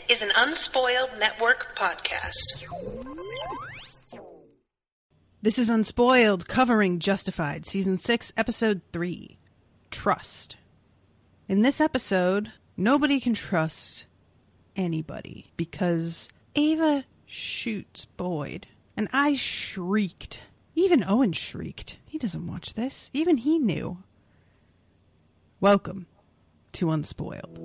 is an Unspoiled Network podcast. This is Unspoiled, covering Justified, Season 6, Episode 3, Trust. In this episode, nobody can trust anybody because Ava shoots Boyd. And I shrieked. Even Owen shrieked. He doesn't watch this. Even he knew. Welcome to Unspoiled.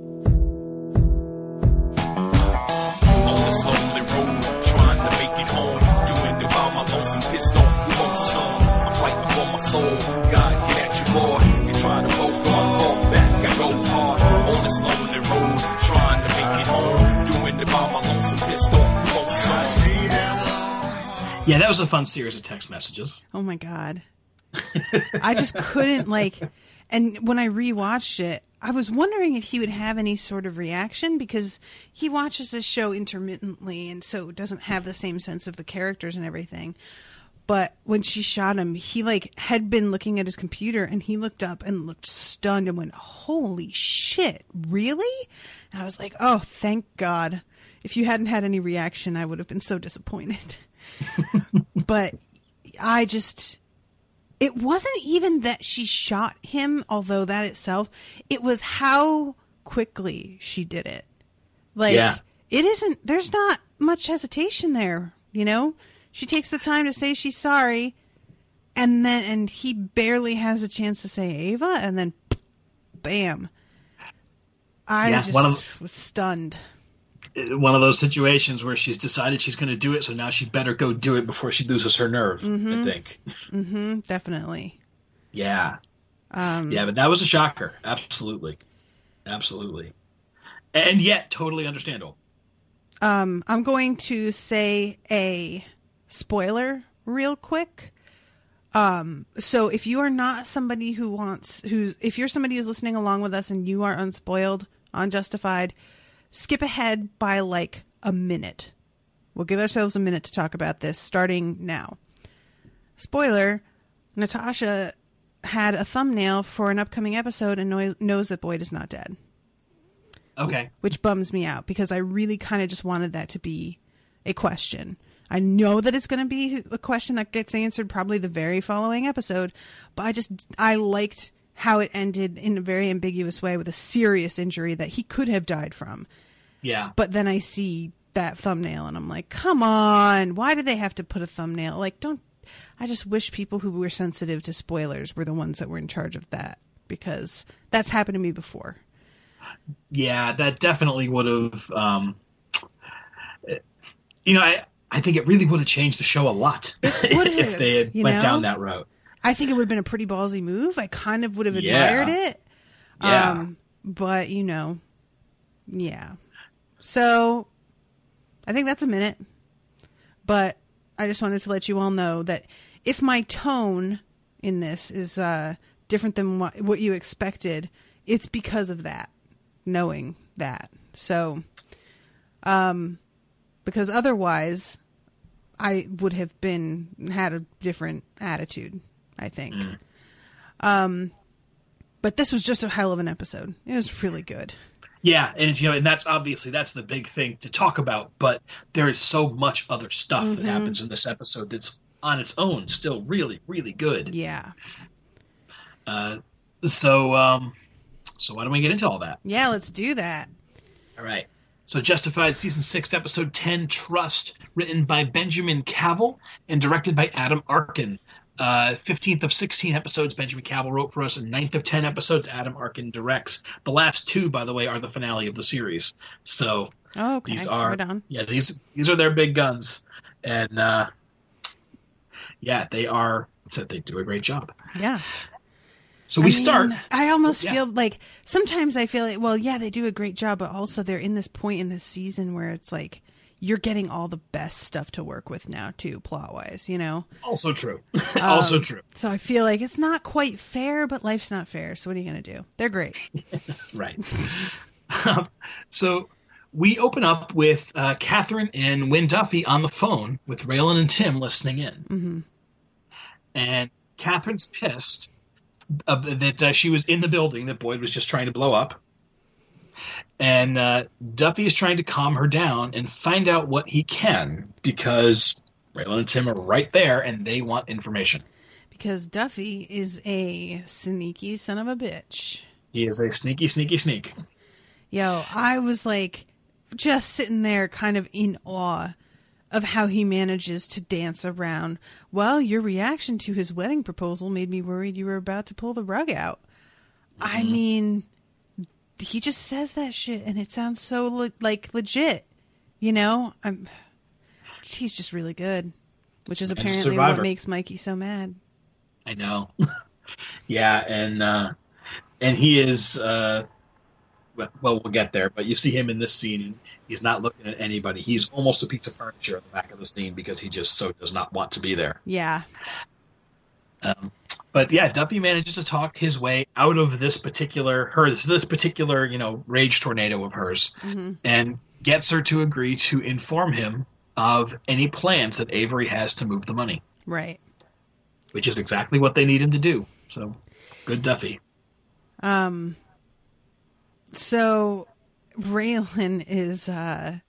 On this lonely road, trying to make it home, doing it by my lonesome, pissed off with no son. I'm fighting for my soul. God, get at you, boy. You try to go God, fall back, I go hard. On this lonely road, trying to make it home, doing it by my lonesome, pissed off with no son. Yeah, that was a fun series of text messages. Oh my God. I just couldn't, and when I rewatched it, I was wondering if he would have any sort of reaction, because he watches this show intermittently and so doesn't have the same sense of the characters and everything. But when she shot him, he had been looking at his computer and he looked up and looked stunned and went, "Holy shit, really?" And I was like, oh, thank God. If you hadn't had any reaction, I would have been so disappointed. But it wasn't even that she shot him, although that itself, it was how quickly she did it. It isn't, there's not much hesitation there, you know? She takes the time to say she's sorry, and he barely has a chance to say Ava, and then bam. I was stunned. One of those situations where she's decided she's going to do it, so now she better go do it before she loses her nerve, I think. Mm-hmm, definitely. Yeah. But that was a shocker. Absolutely. Absolutely. And yet, totally understandable. I'm going to say a spoiler real quick. So if you are not somebody if you're somebody who's listening along with us and you are unspoiled, unjustified, skip ahead by a minute. We'll give ourselves a minute to talk about this starting now. Spoiler, Natasha had a thumbnail for an upcoming episode and knows that Boyd is not dead. Okay. Which bums me out because I really kind of just wanted that to be a question. I know that it's going to be a question that gets answered probably the very following episode, but I liked how it ended in a very ambiguous way with a serious injury that he could have died from. Yeah. But then I see that thumbnail and I'm like, come on, why do they have to put a thumbnail? I just wish people who were sensitive to spoilers were the ones that were in charge of that, because that's happened to me before. Yeah, that definitely would have, I think it really would have changed the show a lot if they had went down that route. I think it would have been a pretty ballsy move. I kind of would have admired it. Yeah. But, yeah. So, I think that's a minute. But I just wanted to let you all know that if my tone in this is different than what you expected, it's because of that, knowing that. So, because otherwise, I would have had a different attitude, I think. But this was just a hell of an episode. It was really good. Yeah, and and that's the big thing to talk about, but there is so much other stuff that happens in this episode that's on its own still really, really good. Yeah. So why don't we get into all that? Yeah, let's do that. All right. So Justified Season 6, Episode 10, Trust, written by Benjamin Cavill and directed by Adam Arkin. 15th of 16 episodes Benjamin Cavill wrote for us, and 9th of 10 episodes Adam Arkin directs. The last two, by the way, are the finale of the series. So these are right on. Yeah, these are their big guns, and they do a great job. Yeah. So start. I almost feel like sometimes I feel like, well, yeah, they do a great job, but also they're in this point in this season where it's like you're getting all the best stuff to work with now too, plot wise, Also true. Also true. So I feel like it's not quite fair, but life's not fair. So what are you going to do? They're great. Right. So we open up with Catherine and Wynn Duffy on the phone with Raylan and Tim listening in. Mm-hmm. And Catherine's pissed that she was in the building that Boyd was just trying to blow up. And Duffy is trying to calm her down and find out what he can, because Raylan and Tim are right there and they want information. Because Duffy is a sneaky son of a bitch. He is a sneaky, sneaky sneak. Yo, I was like just sitting there kind of in awe of how he manages to dance around. Well, your reaction to his wedding proposal made me worried you were about to pull the rug out. Mm-hmm. I mean, he just says that shit and it sounds so legit. You know, he's just really good, which is apparently what makes Mikey so mad. I know. Yeah, and he is. Well, we'll get there, but you see him in this scene, and he's not looking at anybody. He's almost a piece of furniture at the back of the scene because he just so does not want to be there. Yeah. But yeah, Duffy manages to talk his way out of this particular rage tornado of hers, mm-hmm. and gets her to agree to inform him of any plans that Avery has to move the money. Right. Which is exactly what they need him to do. So, good Duffy. So Raylan is, I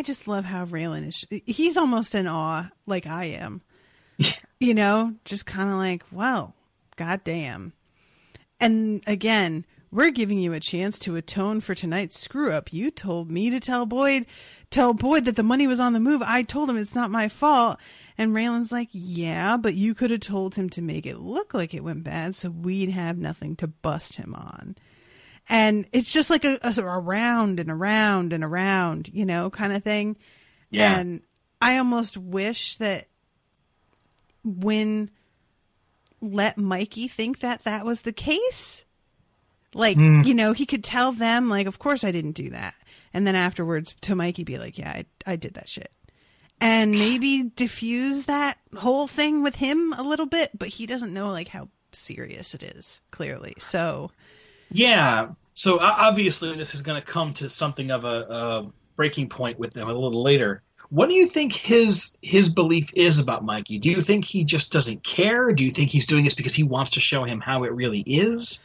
just love how Raylan is. He's almost in awe, like I am. You know, just kind of like, well, goddamn. And again, we're giving you a chance to atone for tonight's screw up. You told me to tell Boyd that the money was on the move. I told him it's not my fault. And Raylan's like, yeah, but you could have told him to make it look like it went bad so we'd have nothing to bust him on. And it's just like a around and around and around, you know, kind of thing. Yeah. And I almost wish that let Mikey think that was the case. Like, you know, he could tell them, like, of course I didn't do that. And then afterwards to Mikey be like, yeah, I did that shit. And maybe diffuse that whole thing with him a little bit. But he doesn't know, like, how serious it is, clearly. So... yeah. So obviously this is going to come to something of a breaking point with them a little later. What do you think his belief is about Mikey? Do you think he just doesn't care? Do you think he's doing this because he wants to show him how it really is?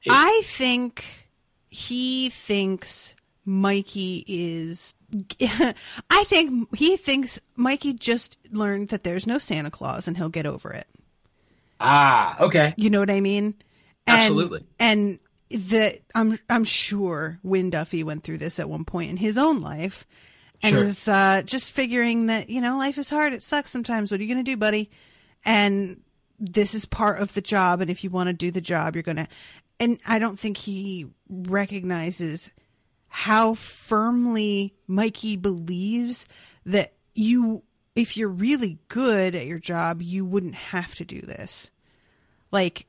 I think he thinks Mikey is... I think he thinks Mikey just learned that there's no Santa Claus and he'll get over it. Ah, okay. You know what I mean? Absolutely. And I'm sure Win Duffy went through this at one point in his own life, and is just figuring that, you know, life is hard. It sucks sometimes. What are you going to do, buddy? And this is part of the job. And if you want to do the job, you're going to. And I don't think he recognizes how firmly Mikey believes that if you're really good at your job, you wouldn't have to do this. Like,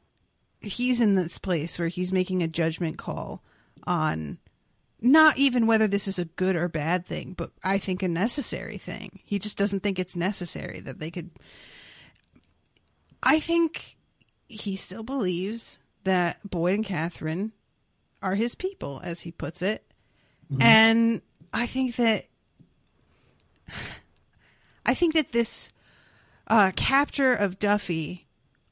he's in this place where he's making a judgment call on not even whether this is a good or bad thing, but I think a necessary thing. He just doesn't think it's necessary that they could. I think he still believes that Boyd and Catherine are his people, as he puts it. Mm-hmm. And I think that this capture of Duffy,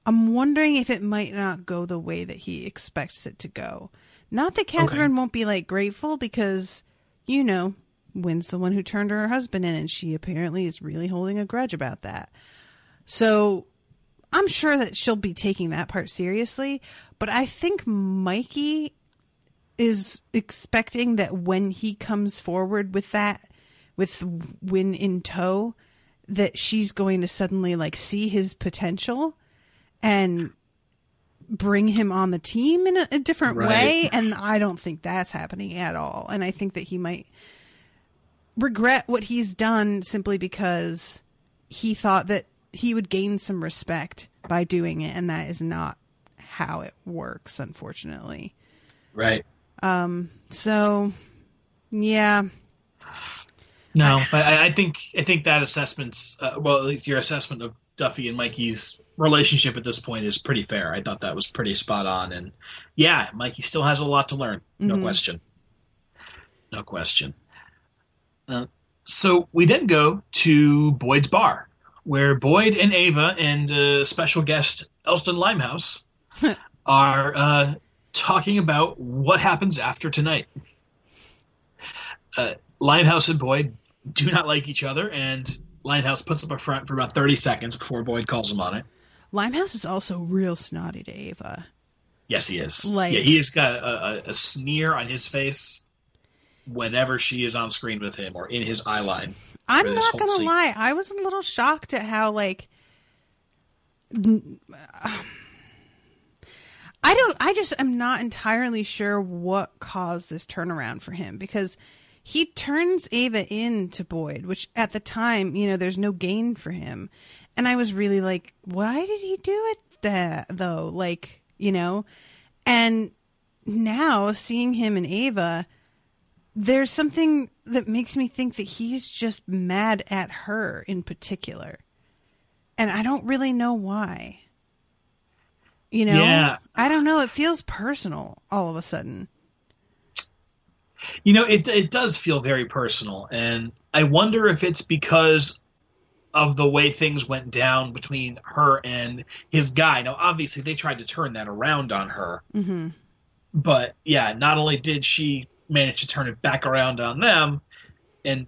I'm wondering if it might not go the way that he expects it to go. Not that Catherine won't be, like, grateful because, you know, Wynn's the one who turned her husband in, and she apparently is really holding a grudge about that. So I'm sure that she'll be taking that part seriously, but I think Mikey is expecting that when he comes forward with that, with Wynn in tow, that she's going to suddenly, like, see his potential and bring him on the team in a different way. And I don't think that's happening at all. And I think that he might regret what he's done simply because he thought that he would gain some respect by doing it. And that is not how it works, unfortunately. Right. So yeah. No, but I think that assessment's, well, at least your assessment of Duffy and Mikey's relationship at this point is pretty fair. I thought that was pretty spot on. And yeah, Mikey still has a lot to learn. No question. No question. So we then go to Boyd's bar, where Boyd and Ava and special guest Elston Limehouse are talking about what happens after tonight. Limehouse and Boyd do not like each other, and Limehouse puts up a front for about 30 seconds before Boyd calls him on it. Limehouse is also real snotty to Ava. Yes, he is. Like, yeah, he's got a sneer on his face whenever she is on screen with him or in his eye line. I'm not going to lie. I was a little shocked at how, like... I just am not entirely sure what caused this turnaround for him, because he turns Ava into Boyd, which at the time, you know, there's no gain for him. And I was really like, why did he do it that though? Like, you know, and now seeing him and Ava, there's something that makes me think that he's just mad at her in particular. And I don't really know why. You know, yeah. I don't know. It feels personal all of a sudden. You know, it does feel very personal. And I wonder if it's because of the way things went down between her and his guy. Now, obviously, they tried to turn that around on her. Mm-hmm. But, yeah, not only did she manage to turn it back around on them, and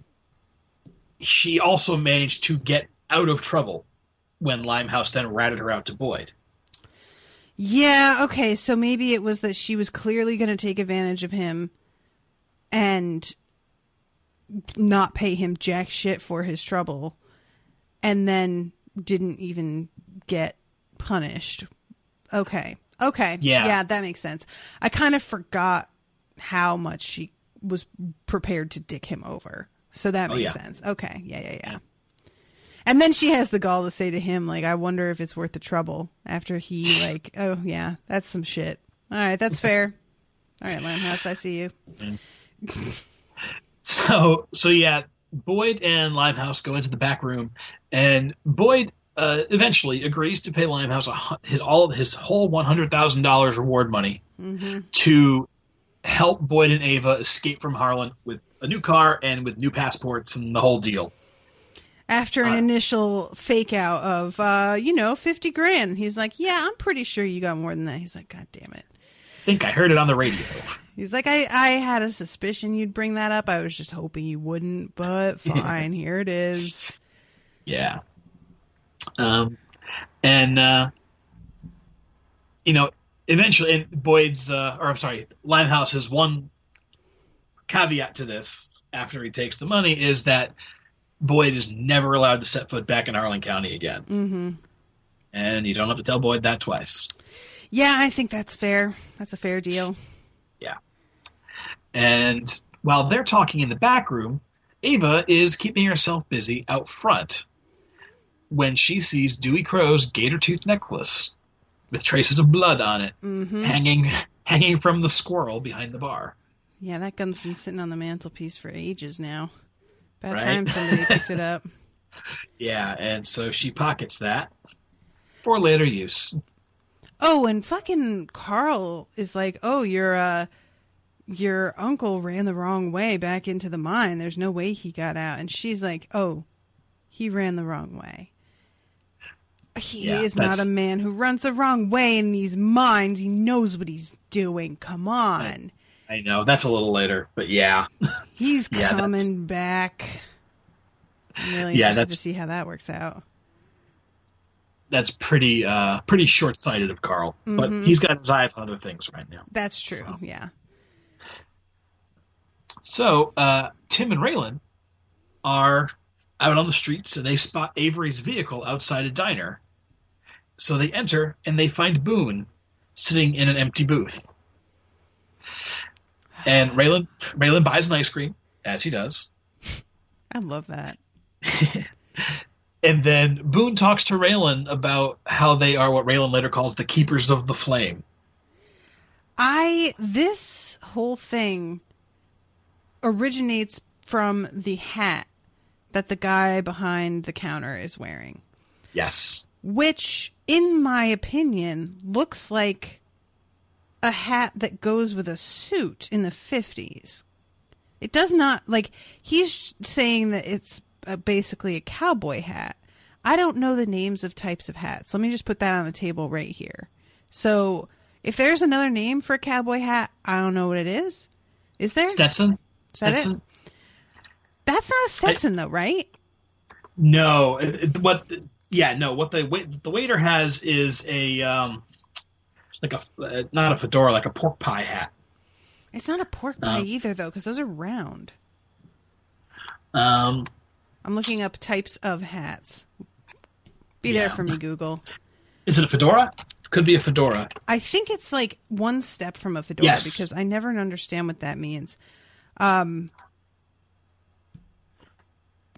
she also managed to get out of trouble when Limehouse then ratted her out to Boyd. Yeah, okay, so maybe it was that she was clearly going to take advantage of him and not pay him jack shit for his trouble, and then didn't even get punished. Okay, yeah, that makes sense. I kind of forgot how much she was prepared to dick him over, so that makes sense. Okay, yeah. And then she has the gall to say to him, like, I wonder if it's worth the trouble, after he, like, oh, yeah, that's some shit. All right, that's fair. All right, Limehouse, I see you. So yeah, Boyd and Limehouse go into the back room, and Boyd eventually agrees to pay Limehouse his whole $100,000 reward money to help Boyd and Ava escape from Harlan with a new car and with new passports and the whole deal. After an initial fake out of, $50,000. He's like, yeah, I'm pretty sure you got more than that. He's like, God damn it. I think I heard it on the radio. He's like, I had a suspicion you'd bring that up. I was just hoping you wouldn't, but fine. Here it is. Yeah. Eventually, Limehouse's one caveat to this, after he takes the money, is that Boyd is never allowed to set foot back in Harlan County again. Mm-hmm. And you don't have to tell Boyd that twice. Yeah, I think that's fair. That's a fair deal. Yeah. And while they're talking in the back room, Ava is keeping herself busy out front when she sees Dewey Crow's gator tooth necklace with traces of blood on it, hanging from the squirrel behind the bar. Yeah, that gun's been sitting on the mantelpiece for ages now. About time somebody picked it up. Yeah, and so she pockets that for later use. Oh, and fucking Carl is like, oh, your uncle ran the wrong way back into the mine. There's no way he got out. And she's like, oh, he ran the wrong way. He is not a man who runs the wrong way in these mines. He knows what he's doing. Come on. I know. That's a little later, but yeah. He's coming back. I'm really interested to see how that works out. That's pretty short-sighted of Carl, but he's got his eyes on other things right now. That's true, yeah. So, Tim and Raylan are out on the streets, and they spot Avery's vehicle outside a diner. So they enter, and they find Boone sitting in an empty booth. And Raylan buys an ice cream, as he does. I love that. And then Boone talks to Raylan about how they are what Raylan later calls the keepers of the flame. This whole thing originates from the hat that the guy behind the counter is wearing. Yes. Which, in my opinion, looks like a hat that goes with a suit in the 50s. It does not, like, he's saying that it's basically a cowboy hat. I don't know the names of types of hats. Let me just put that on the table right here. So, if there's another name for a cowboy hat, I don't know what it is. Is there? Stetson. Is that it? That's not a Stetson, though, right? No. What the waiter has is a not a fedora, like a pork pie hat. It's not a pork pie either, though, because those are round. Um, I'm looking up types of hats. Be there for me, Google. Is it a fedora? Could be a fedora. I think it's like one step from a fedora because I never understand what that means. Not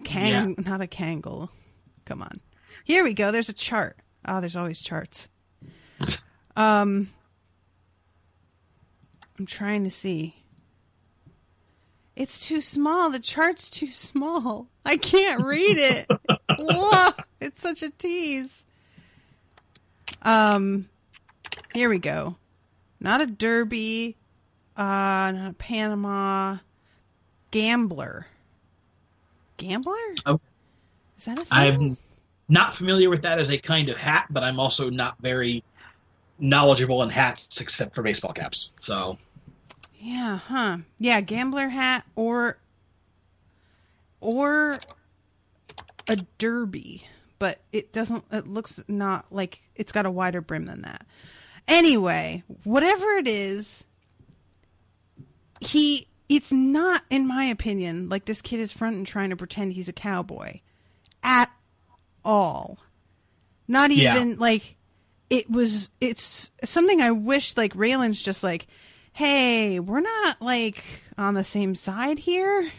a Kangol. Come on. Here we go. There's a chart. Oh, there's always charts. I'm trying to see. It's too small. The chart's too small. I can't read it. Whoa, it's such a tease. Here we go. Not a derby. Not a Panama. Gambler. Gambler? Oh. Is that a thing? I'm not familiar with that as a kind of hat, but I'm also not very knowledgeable in hats except for baseball caps. So. Yeah, huh. Yeah, gambler hat or a derby, but it looks not like it's got a wider brim than that. Anyway, whatever it is, it's not, in my opinion, like this kid is front and trying to pretend he's a cowboy at all. Not even like it's something I wish like Raylan's just like, hey, we're not like on the same side here.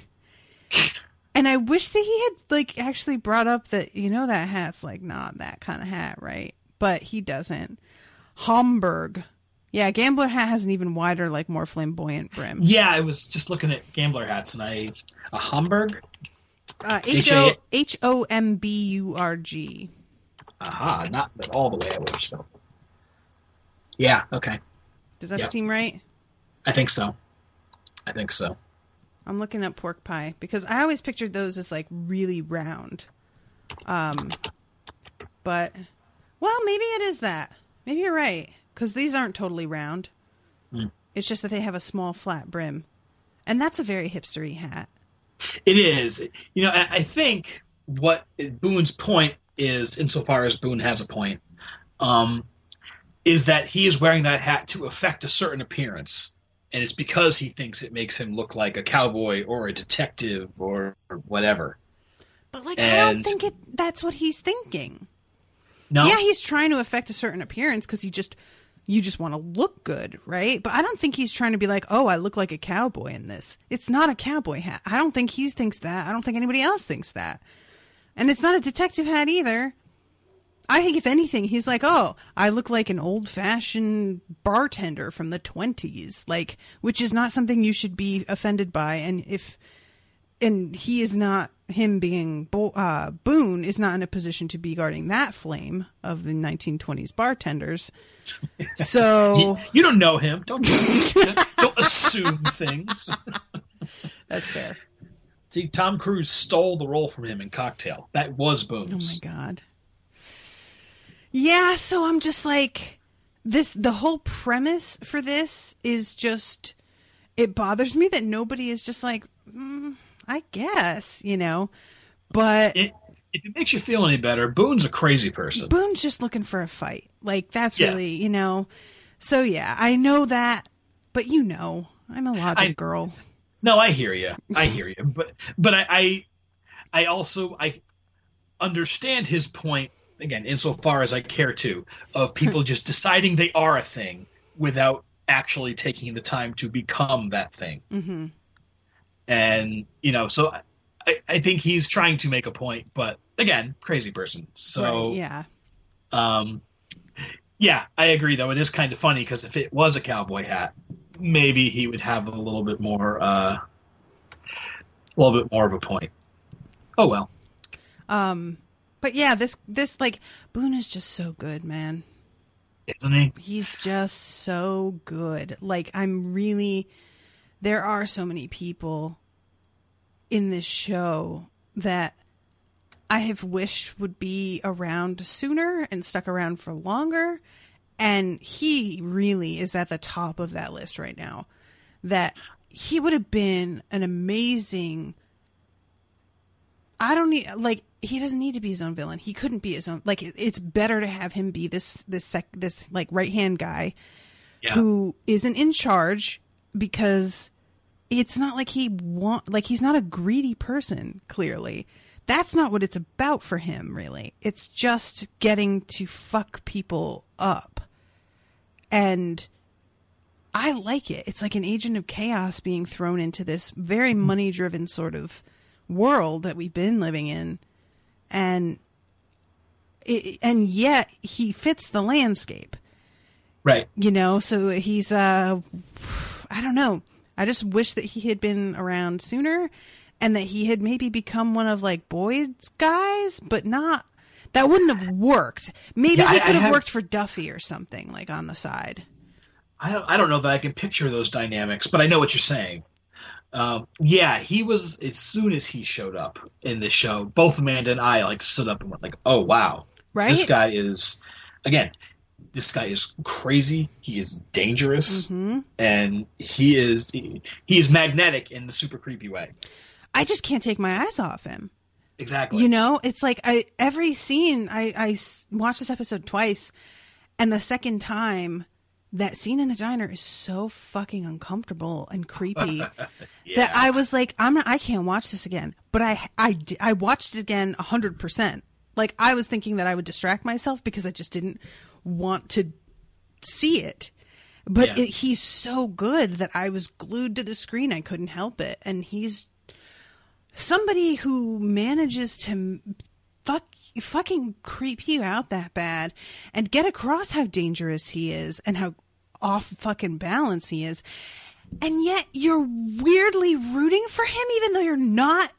And I wish that he had like actually brought up that, that hat's like not that kind of hat, right? But he doesn't. Homburg. Yeah, gambler hat has an even wider, like more flamboyant brim. Yeah, I was just looking at gambler hats and a Homburg? Homburg. Aha, not all the way I would have spelled. Yeah, okay. Does that seem right? I think so. I'm looking up pork pie because I always pictured those as like really round. But, well, maybe it is that. Maybe you're right because these aren't totally round. It's just that they have a small flat brim. And that's a very hipstery hat. It is. I think what Boone's point is, insofar as Boone has a point, is that he is wearing that hat to affect a certain appearance. And it's because he thinks it makes him look like a cowboy or a detective or whatever. But, I don't think that's what he's thinking. No? Yeah, he's trying to affect a certain appearance because you just want to look good, right? But I don't think he's trying to be like, oh, I look like a cowboy in this. It's not a cowboy hat. I don't think he thinks that. I don't think anybody else thinks that. And it's not a detective hat either. I think if anything, he's like, oh, I look like an old-fashioned bartender from the 20s, which is not something you should be offended by. And he is not, him being Boone is not in a position to be guarding that flame of the 1920s bartenders. So you don't know him. Don't assume things. That's fair. See, Tom Cruise stole the role from him in Cocktail. That was Boone's. Oh my God. Yeah, so I'm just like, the whole premise for this is just, it bothers me that nobody is just like, I guess, but if it makes you feel any better, Boone's a crazy person. Boone's just looking for a fight. That's really, so yeah, I know that, but I'm a logic girl. No, I hear you. But I also understand his point. Again, insofar as I care to, of people just deciding they are a thing without actually taking the time to become that thing. Mm-hmm. And, so I think he's trying to make a point, but again, crazy person. So, right, yeah. Yeah, I agree, though. It is kind of funny because if it was a cowboy hat, maybe he would have a little bit more of a point. Oh, well. But yeah, this Boone is just so good, man. Isn't he? He's just so good. There are so many people in this show that I have wished would be around sooner and stuck around for longer. And he really is at the top of that list right now. That he would have been an amazing I don't need, like, he doesn't need to be his own villain. He couldn't be his own. Like, it's better to have him be this like right hand guy who isn't in charge, because it's not like he's not a greedy person. Clearly, that's not what it's about for him. Really, it's just getting to fuck people up, and I like it. It's like an agent of chaos being thrown into this very money driven sort of world that we've been living in, and yet he fits the landscape, right? You know, so he's I don't know. I just wish that he had been around sooner, and that he had maybe become one of like Boyd's guys, but not. That wouldn't have worked. Maybe he could have worked for Duffy or something, like on the side. I don't know that I can picture those dynamics, but I know what you're saying. He was, as soon as he showed up in this show, both Amanda and I like stood up and went like, oh wow, right? This guy is crazy. He is dangerous, and he is magnetic in the super creepy way. I just can't take my eyes off him. Exactly. You know, it's like every scene, I watched this episode twice, and the second time, that scene in the diner is so fucking uncomfortable and creepy that I was like, I can't watch this again. But I watched it again 100%. Like, I was thinking that I would distract myself because I just didn't want to see it. But he's so good that I was glued to the screen. I couldn't help it. And he's somebody who manages to fucking creep you out that bad and get across how dangerous he is and how off fucking balance he is, and yet you're weirdly rooting for him even though you're not.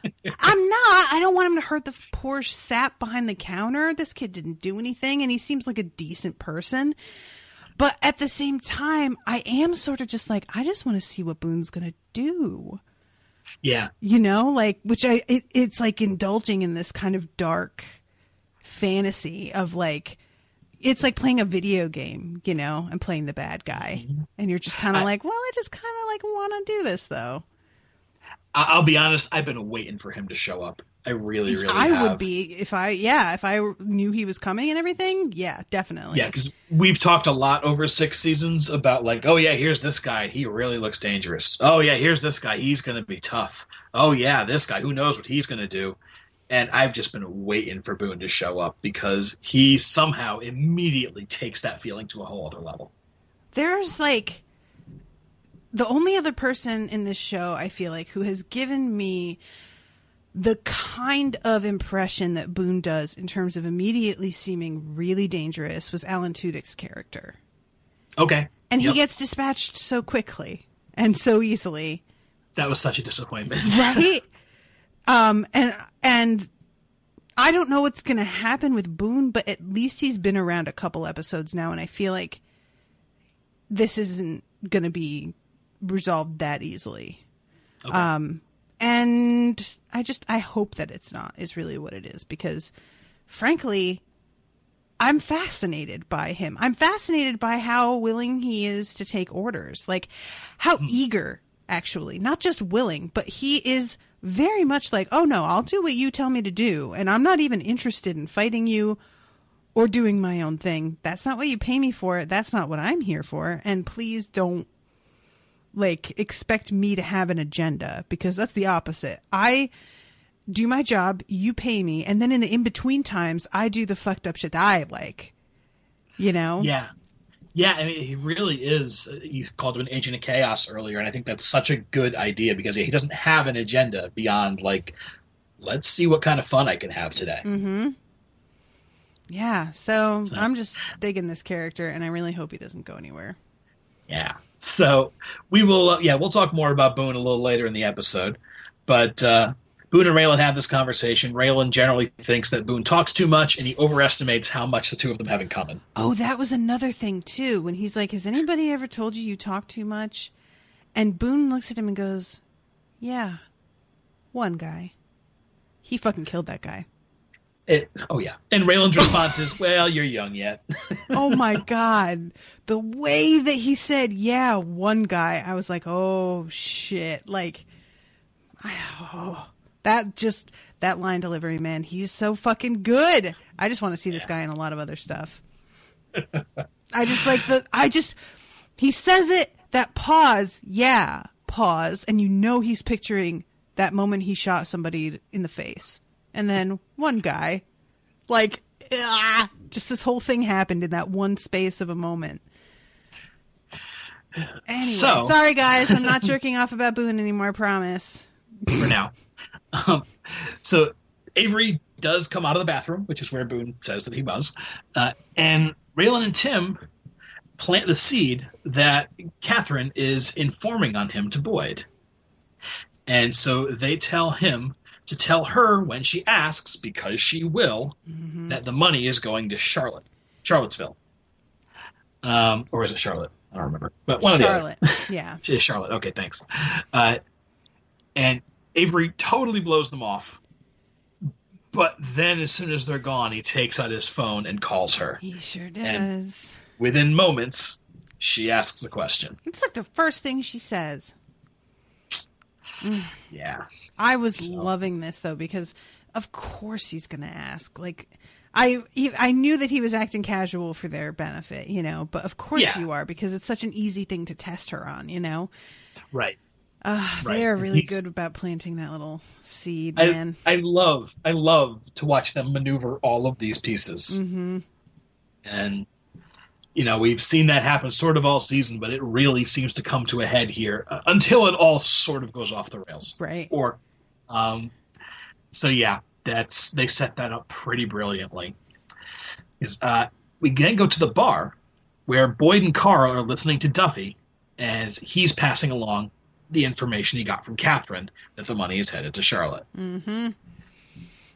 I don't want him to hurt the poor sap behind the counter. This kid didn't do anything, and he seems like a decent person, but at the same time I am sort of just like, I just want to see what Boone's gonna do. Yeah. You know, like, which it's like indulging in this kind of dark fantasy of like, it's like playing a video game, you know, and playing the bad guy. And you're just kind of like, well, I just kind of like want to do this though. I'll be honest, I've been waiting for him to show up. I really have. I would be if I knew he was coming and everything. Yeah, definitely. Yeah, because we've talked a lot over 6 seasons about like, oh yeah, here's this guy. He really looks dangerous. Oh yeah, here's this guy. He's going to be tough. Oh yeah, this guy. Who knows what he's going to do? And I've just been waiting for Boone to show up because he somehow immediately takes that feeling to a whole other level. There's like the only other person in this show, I feel like, who has given me the kind of impression that Boone does in terms of immediately seeming really dangerous was Alan Tudyk's character. Okay. And he gets dispatched so quickly and so easily. That was such a disappointment. Right? And I don't know what's going to happen with Boone, but at least he's been around a couple episodes now, and I feel like this isn't going to be resolved that easily. Okay. And I hope that it's not, is really what it is, because frankly, I'm fascinated by him. I'm fascinated by how willing he is to take orders, like how eager, actually, not just willing, but he is very much like, oh no, I'll do what you tell me to do. And I'm not even interested in fighting you or doing my own thing. That's not what you pay me for. That's not what I'm here for. And please don't like expect me to have an agenda, because that's the opposite. I do my job, you pay me, and then in the in-between times, I do the fucked up shit that I like, you know? Yeah. Yeah, I mean, he really is. You called him an agent of chaos earlier, and I think that's such a good idea because he doesn't have an agenda beyond, like, let's see what kind of fun I can have today. Mm-hmm. Yeah, so I'm just digging this character, and I really hope he doesn't go anywhere. Yeah. So we will, we'll talk more about Boone a little later in the episode. But Boone and Raylan have this conversation. Raylan generally thinks that Boone talks too much, and he overestimates how much the two of them have in common. Oh, that was another thing, too, when he's like, has anybody ever told you talk too much? And Boone looks at him and goes, yeah, one guy. He fucking killed that guy. And Raylan's response is, well, you're young yet. Oh my God. The way that he said, yeah, one guy, I was like, oh shit. Like, That line delivery, man, he's so fucking good. I just want to see this guy in a lot of other stuff. He says it, that pause, and you know he's picturing that moment he shot somebody in the face. And then one guy, just this whole thing happened in that one space of a moment. Anyway, sorry guys, I'm not jerking off about Boone anymore, I promise. For now. So Avery does come out of the bathroom, which is where Boone says that he was. And Raylan and Tim plant the seed that Catherine is informing on him to Boyd. And so they tell him to tell her when she asks, because she will, that the money is going to Charlottesville. Or is it Charlotte? I don't remember. But one of the other. Yeah. It is Charlotte. Okay, thanks. And Avery totally blows them off. But then as soon as they're gone, he takes out his phone and calls her. He sure does. And within moments, she asks a question. It's like the first thing she says. Yeah. I was loving this, though, because of course he's going to ask. I knew that he was acting casual for their benefit, but of course you are, because it's such an easy thing to test her on, Right. They are really good about planting that little seed, man. I love to watch them maneuver all of these pieces. Mm-hmm. And, we've seen that happen sort of all season, but it really seems to come to a head here until it all sort of goes off the rails. Right. Or, they set that up pretty brilliantly. We then go to the bar where Boyd and Carl are listening to Duffy as he's passing along the information he got from Catherine that the money is headed to Charlotte. Mm-hmm.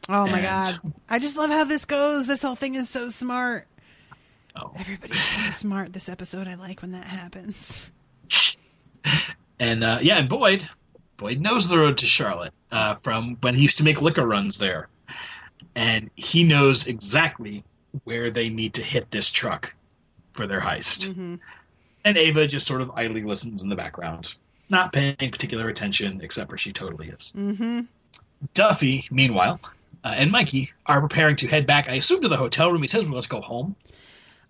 Oh, my God. I just love how this goes. This whole thing is so smart. Oh. Everybody's being smart this episode. I like when that happens. And, and Boyd knows the road to Charlotte from when he used to make liquor runs there. And he knows exactly where they need to hit this truck for their heist. Mm-hmm. And Ava just sort of idly listens in the background, not paying particular attention, except for she totally is. Mm-hmm. Duffy, meanwhile, and Mikey are preparing to head back, I assume, to the hotel room. He says, well, let's go home.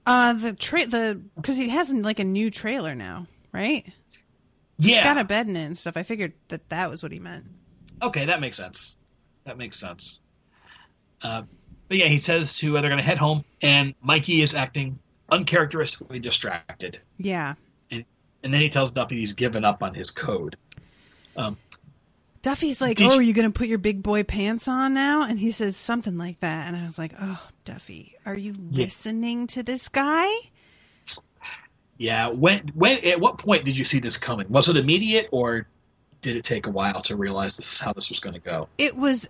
Because he has a new trailer now, right? Yeah. He's got a bed in it and stuff. I figured that was what he meant. Okay, that makes sense. But yeah, he says they're going to head home, and Mikey is acting uncharacteristically distracted. Yeah. And then he tells Duffy he's given up on his code. Duffy's like, are you going to put your big boy pants on now? And he says something like that. And I was like, oh, Duffy, are you listening to this guy? Yeah. When at what point did you see this coming? Was it immediate, or did it take a while to realize this is how this was going to go? It was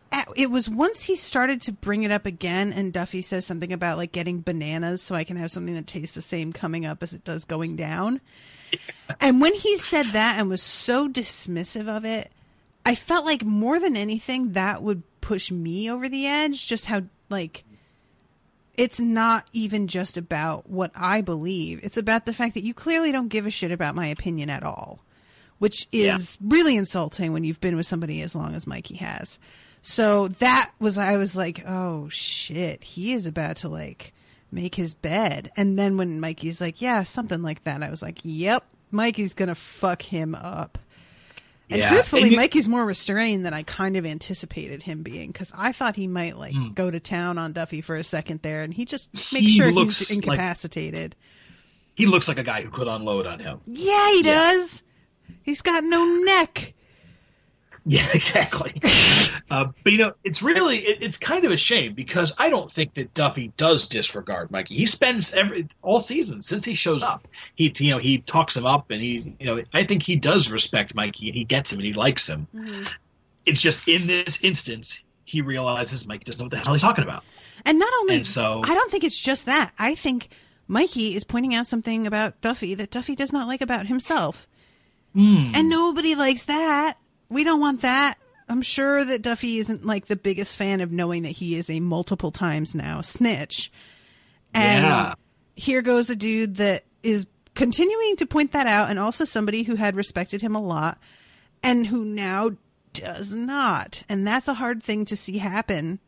once he started to bring it up again, and Duffy says something about getting bananas so I can have something that tastes the same coming up as it does going down. Yeah. And when he said that and was so dismissive of it, I felt like more than anything that would push me over the edge. Just how it's not even just about what I believe. It's about the fact that you clearly don't give a shit about my opinion at all. Which is really insulting when you've been with somebody as long as Mikey has. So I was like, oh shit, he is about to make his bed. And then when Mikey's like, yeah, something like that, I was like, yep, Mikey's gonna fuck him up. And truthfully, Mikey's more restrained than I kind of anticipated him being, because I thought he might go to town on Duffy for a second there, and he just makes sure he's incapacitated. He looks like a guy who could unload on him. Yeah, he does. He's got no neck. Yeah, exactly. But it's really it's kind of a shame, because I don't think that Duffy does disregard Mikey. He spends all season since he shows up. He talks him up, and I think he does respect Mikey, and he gets him, and he likes him. Mm-hmm. It's just in this instance he realizes Mikey doesn't know what the hell he's talking about. And not only, I don't think it's just that. I think Mikey is pointing out something about Duffy that Duffy does not like about himself. And nobody likes that. We don't want that. I'm sure that Duffy isn't the biggest fan of knowing that he is a multiple times now snitch. And here goes a dude that is continuing to point that out, and also somebody who had respected him a lot and who now does not. And that's a hard thing to see happen.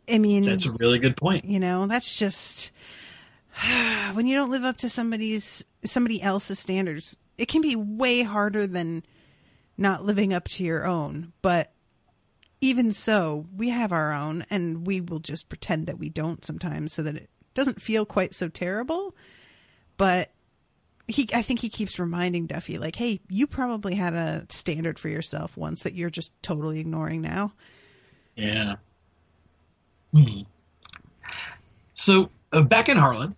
I mean, that's a really good point. You know, that's just when you don't live up to somebody else's standards, it can be way harder than not living up to your own. But even so, we have our own, and we will just pretend that we don't sometimes so that it doesn't feel quite so terrible. But I think he keeps reminding Duffy, like, hey, you probably had a standard for yourself once that you're just totally ignoring now. Yeah. So back in Harlan,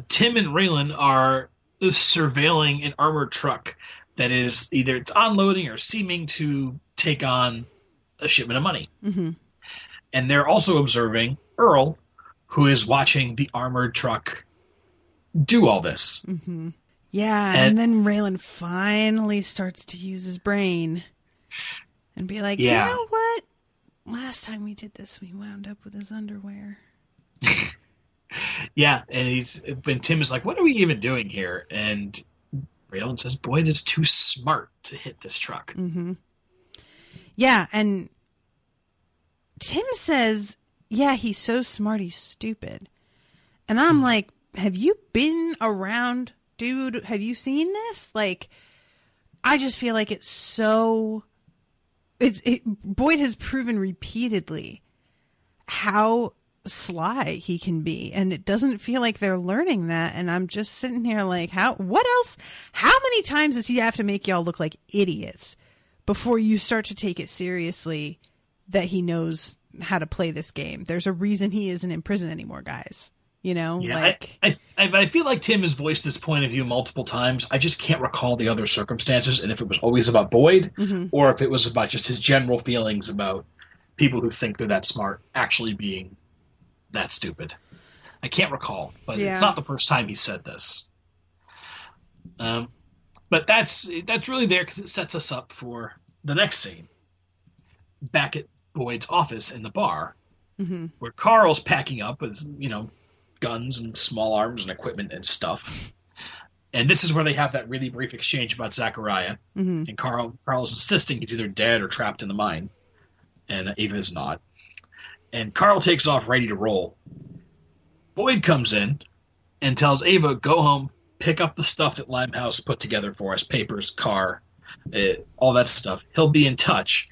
Tim and Raylan are surveilling an armored truck that is either it's unloading or seeming to take on a shipment of money. Mm-hmm. And they're also observing Earl, who is watching the armored truck do all this. Mm-hmm. Yeah, and then Raylan finally starts to use his brain and be like, yeah. You know what? Last time we did this, we wound up with his underwear. Yeah, and when Tim is like, what are we even doing here? And Raylan says, Boyd is too smart to hit this truck. Mm-hmm. Yeah, and Tim says, yeah, he's so smart, he's stupid. And I'm like, have you been around, dude? Have you seen this? Like, I just feel like it's so... Boyd has proven repeatedly how sly he can be, and it doesn't feel like they're learning that. And I'm just sitting here like, what else? How many times does he have to make y'all look like idiots before you start to take it seriously that he knows how to play this game? There's a reason he isn't in prison anymore, guys. You know, yeah, like I feel like Tim has voiced this point of view multiple times. I just can't recall the other circumstances, and if it was always about Boyd, or if it was about just his general feelings about people who think they're that smart actually being that stupid. I can't recall, but it's not the first time he said this. But that's really there because it sets us up for the next scene. Back at Boyd's office in the bar, where Carl's packing up with, guns and small arms and equipment and stuff. And this is where they have that really brief exchange about Zachariah. And Carl's insisting he's either dead or trapped in the mine. And Ava is not. And Carl takes off ready to roll. Boyd comes in and tells Ava, go home, pick up the stuff that Limehouse put together for us, papers, car, all that stuff. He'll be in touch.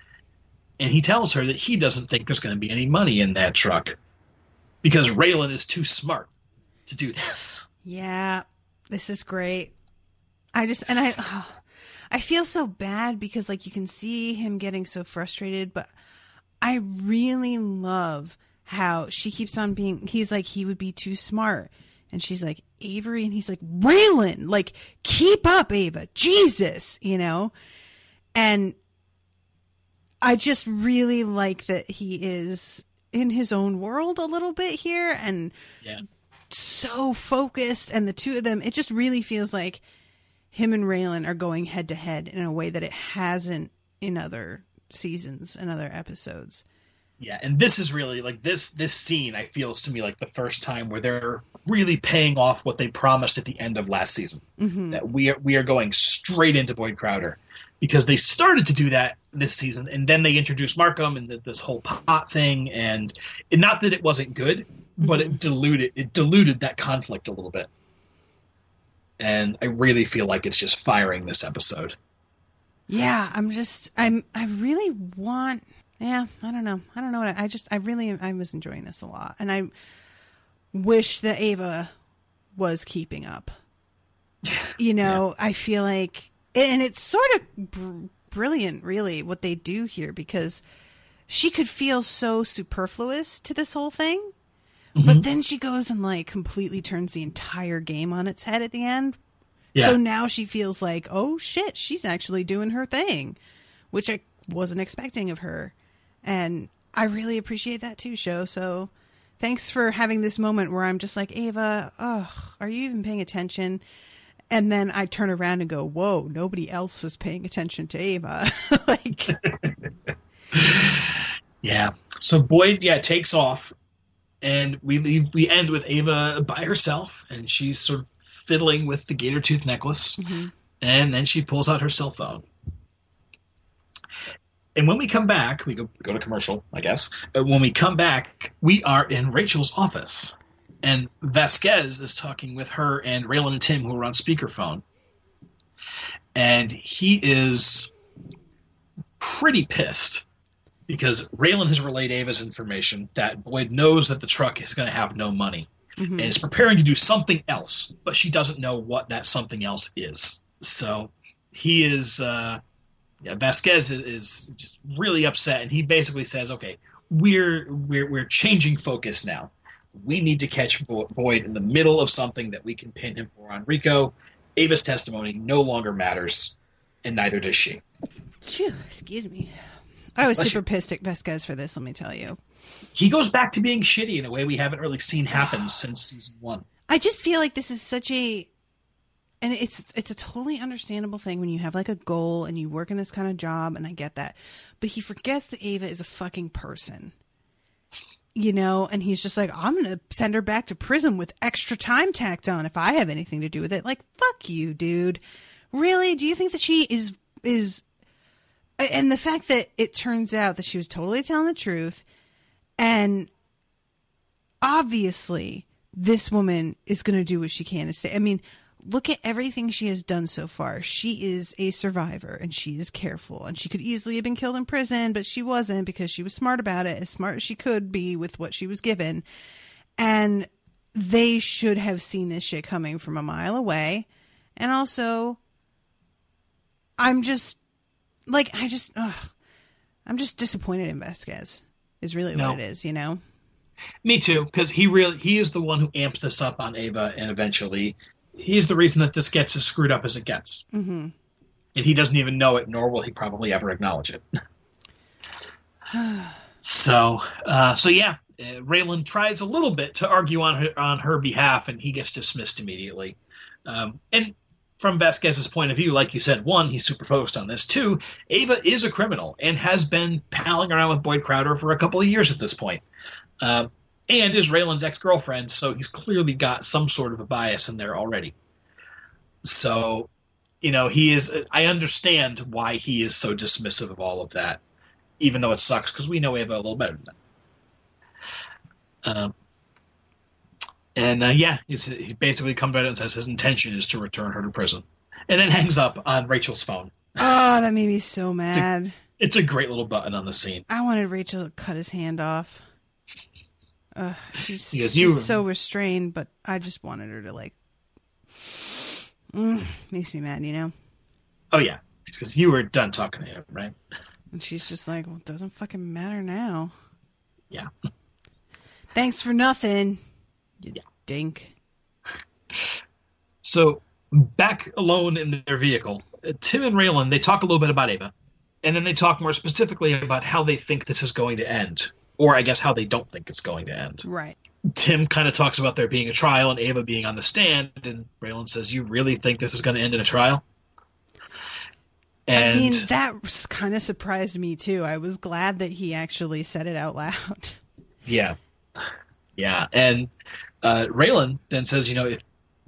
And he tells her that he doesn't think there's going to be any money in that truck because Raylan is too smart to do this. Yeah, this is great. I feel so bad because, like, you can see him getting so frustrated, but I really love how she keeps on being, he's like, he would be too smart. And she's like, Avery, and he's like, Raylan, like, keep up, Ava, Jesus, And I just really like that he is in his own world a little bit here and so focused. And the two of them, it just really feels like him and Raylan are going head to head in a way that it hasn't in other seasons and other episodes. Yeah, and this is really like this scene, I feels to me like the first time where they're really paying off what they promised at the end of last season. That we are going straight into Boyd Crowder. Because they started to do that this season, and then they introduced Markham and this whole pot thing, and not that it wasn't good, but it diluted that conflict a little bit. And I really feel like it's just firing this episode. Yeah, I really want. Yeah, I don't know. I was enjoying this a lot, and I wish that Ava was keeping up. I feel like. And it's sort of brilliant, really, what they do here, because she could feel so superfluous to this whole thing. But then she goes and, like, completely turns the entire game on its head at the end. Yeah. So now she feels like, oh, shit, she's actually doing her thing, which I wasn't expecting of her. And I really appreciate that, too, show. So thanks for having this moment where I'm just like, Ava, are you even paying attention? And then I turn around and go, whoa, nobody else was paying attention to Ava. Yeah. So Boyd, takes off, and we end with Ava by herself, and she's sort of fiddling with the gator tooth necklace, and then she pulls out her cell phone. And when we come back, we go to commercial, I guess. When we come back, we are in Rachel's office. And Vasquez is talking with her and Raylan and Tim, who are on speakerphone. And he is pretty pissed because Raylan has relayed Ava's information that Boyd knows that the truck is going to have no money. Mm-hmm. And is preparing to do something else, but she doesn't know what that something else is. So he is, Vasquez is just really upset, and he basically says, "Okay, we're changing focus now. We need to catch Boyd in the middle of something that we can pin him for on Rico. Ava's testimony no longer matters, and neither does she." Phew, excuse me. I was super pissed at Vasquez for this, let me tell you. He goes back to being shitty in a way we haven't really seen happen since season 1. I just feel like this is such a... And it's a totally understandable thing when you have like a goal and you work in this kind of job, and I get that. But he forgets that Ava is a fucking person. You know, and he's just like, I'm going to send her back to prison with extra time tacked on if I have anything to do with it. Like, fuck you, dude. Really? Do you think that she is... And the fact that it turns out that she was totally telling the truth, and obviously this woman is going to do what she can to stay. I mean, look at everything she has done so far. She is a survivor, and she is careful, and she could easily have been killed in prison, but she wasn't because she was smart about it, as smart as she could be with what she was given. And they should have seen this shit coming from a mile away. And also, I'm just disappointed in Vasquez is really what it is, you know? Me too, because he is the one who amps this up on Ava, and eventually he's the reason that this gets as screwed up as it gets. Mm-hmm. And he doesn't even know it, nor will he probably ever acknowledge it. So yeah, Raylan tries a little bit to argue on her behalf, and he gets dismissed immediately. And from Vasquez's point of view, like you said, 1, he's super focused on this. 2, Ava is a criminal and has been palling around with Boyd Crowder for a couple of years at this point. And is Raylan's ex-girlfriend, so he's clearly got some sort of a bias in there already. So, you know, I understand why he is so dismissive of all of that, even though it sucks, because we know Ava a little better than that. He basically comes out and says his intention is to return her to prison. And then hangs up on Rachel's phone. Oh, that made me so mad. It's a great little button on the scene. I wanted Rachel to cut his hand off. She's so restrained, but I just wanted her to, like... makes me mad, you know? Oh, yeah. Because you were done talking to him, right? And she's just like, well, it doesn't fucking matter now. Yeah. Thanks for nothing. You dink. So, back alone in their vehicle, Tim and Raylan, they talk a little bit about Ava. And then they talk more specifically about how they think this is going to end. Or, I guess, how they don't think it's going to end. Right. Tim kind of talks about there being a trial and Ava being on the stand. And Raylan says, you really think this is going to end in a trial? And I mean, that kind of surprised me, too. I was glad that he actually said it out loud. Yeah. Yeah. And Raylan then says, you know,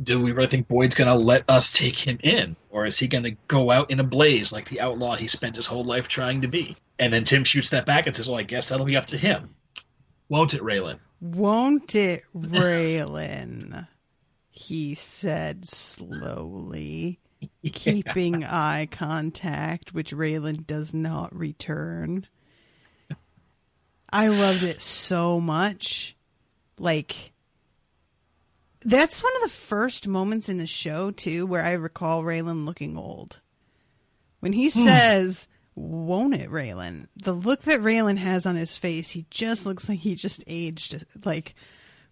do we really think Boyd's going to let us take him in? Or is he going to go out in a blaze like the outlaw he spent his whole life trying to be? And then Tim shoots that back and says, well, I guess that'll be up to him. Won't it, Raylan? Won't it, Raylan? He said slowly, keeping eye contact, which Raylan does not return. I loved it so much. Like, that's one of the first moments in the show, too, where I recall Raylan looking old. When he says, won't it, Raylan? The look that Raylan has on his face, he just looks like he just aged, like,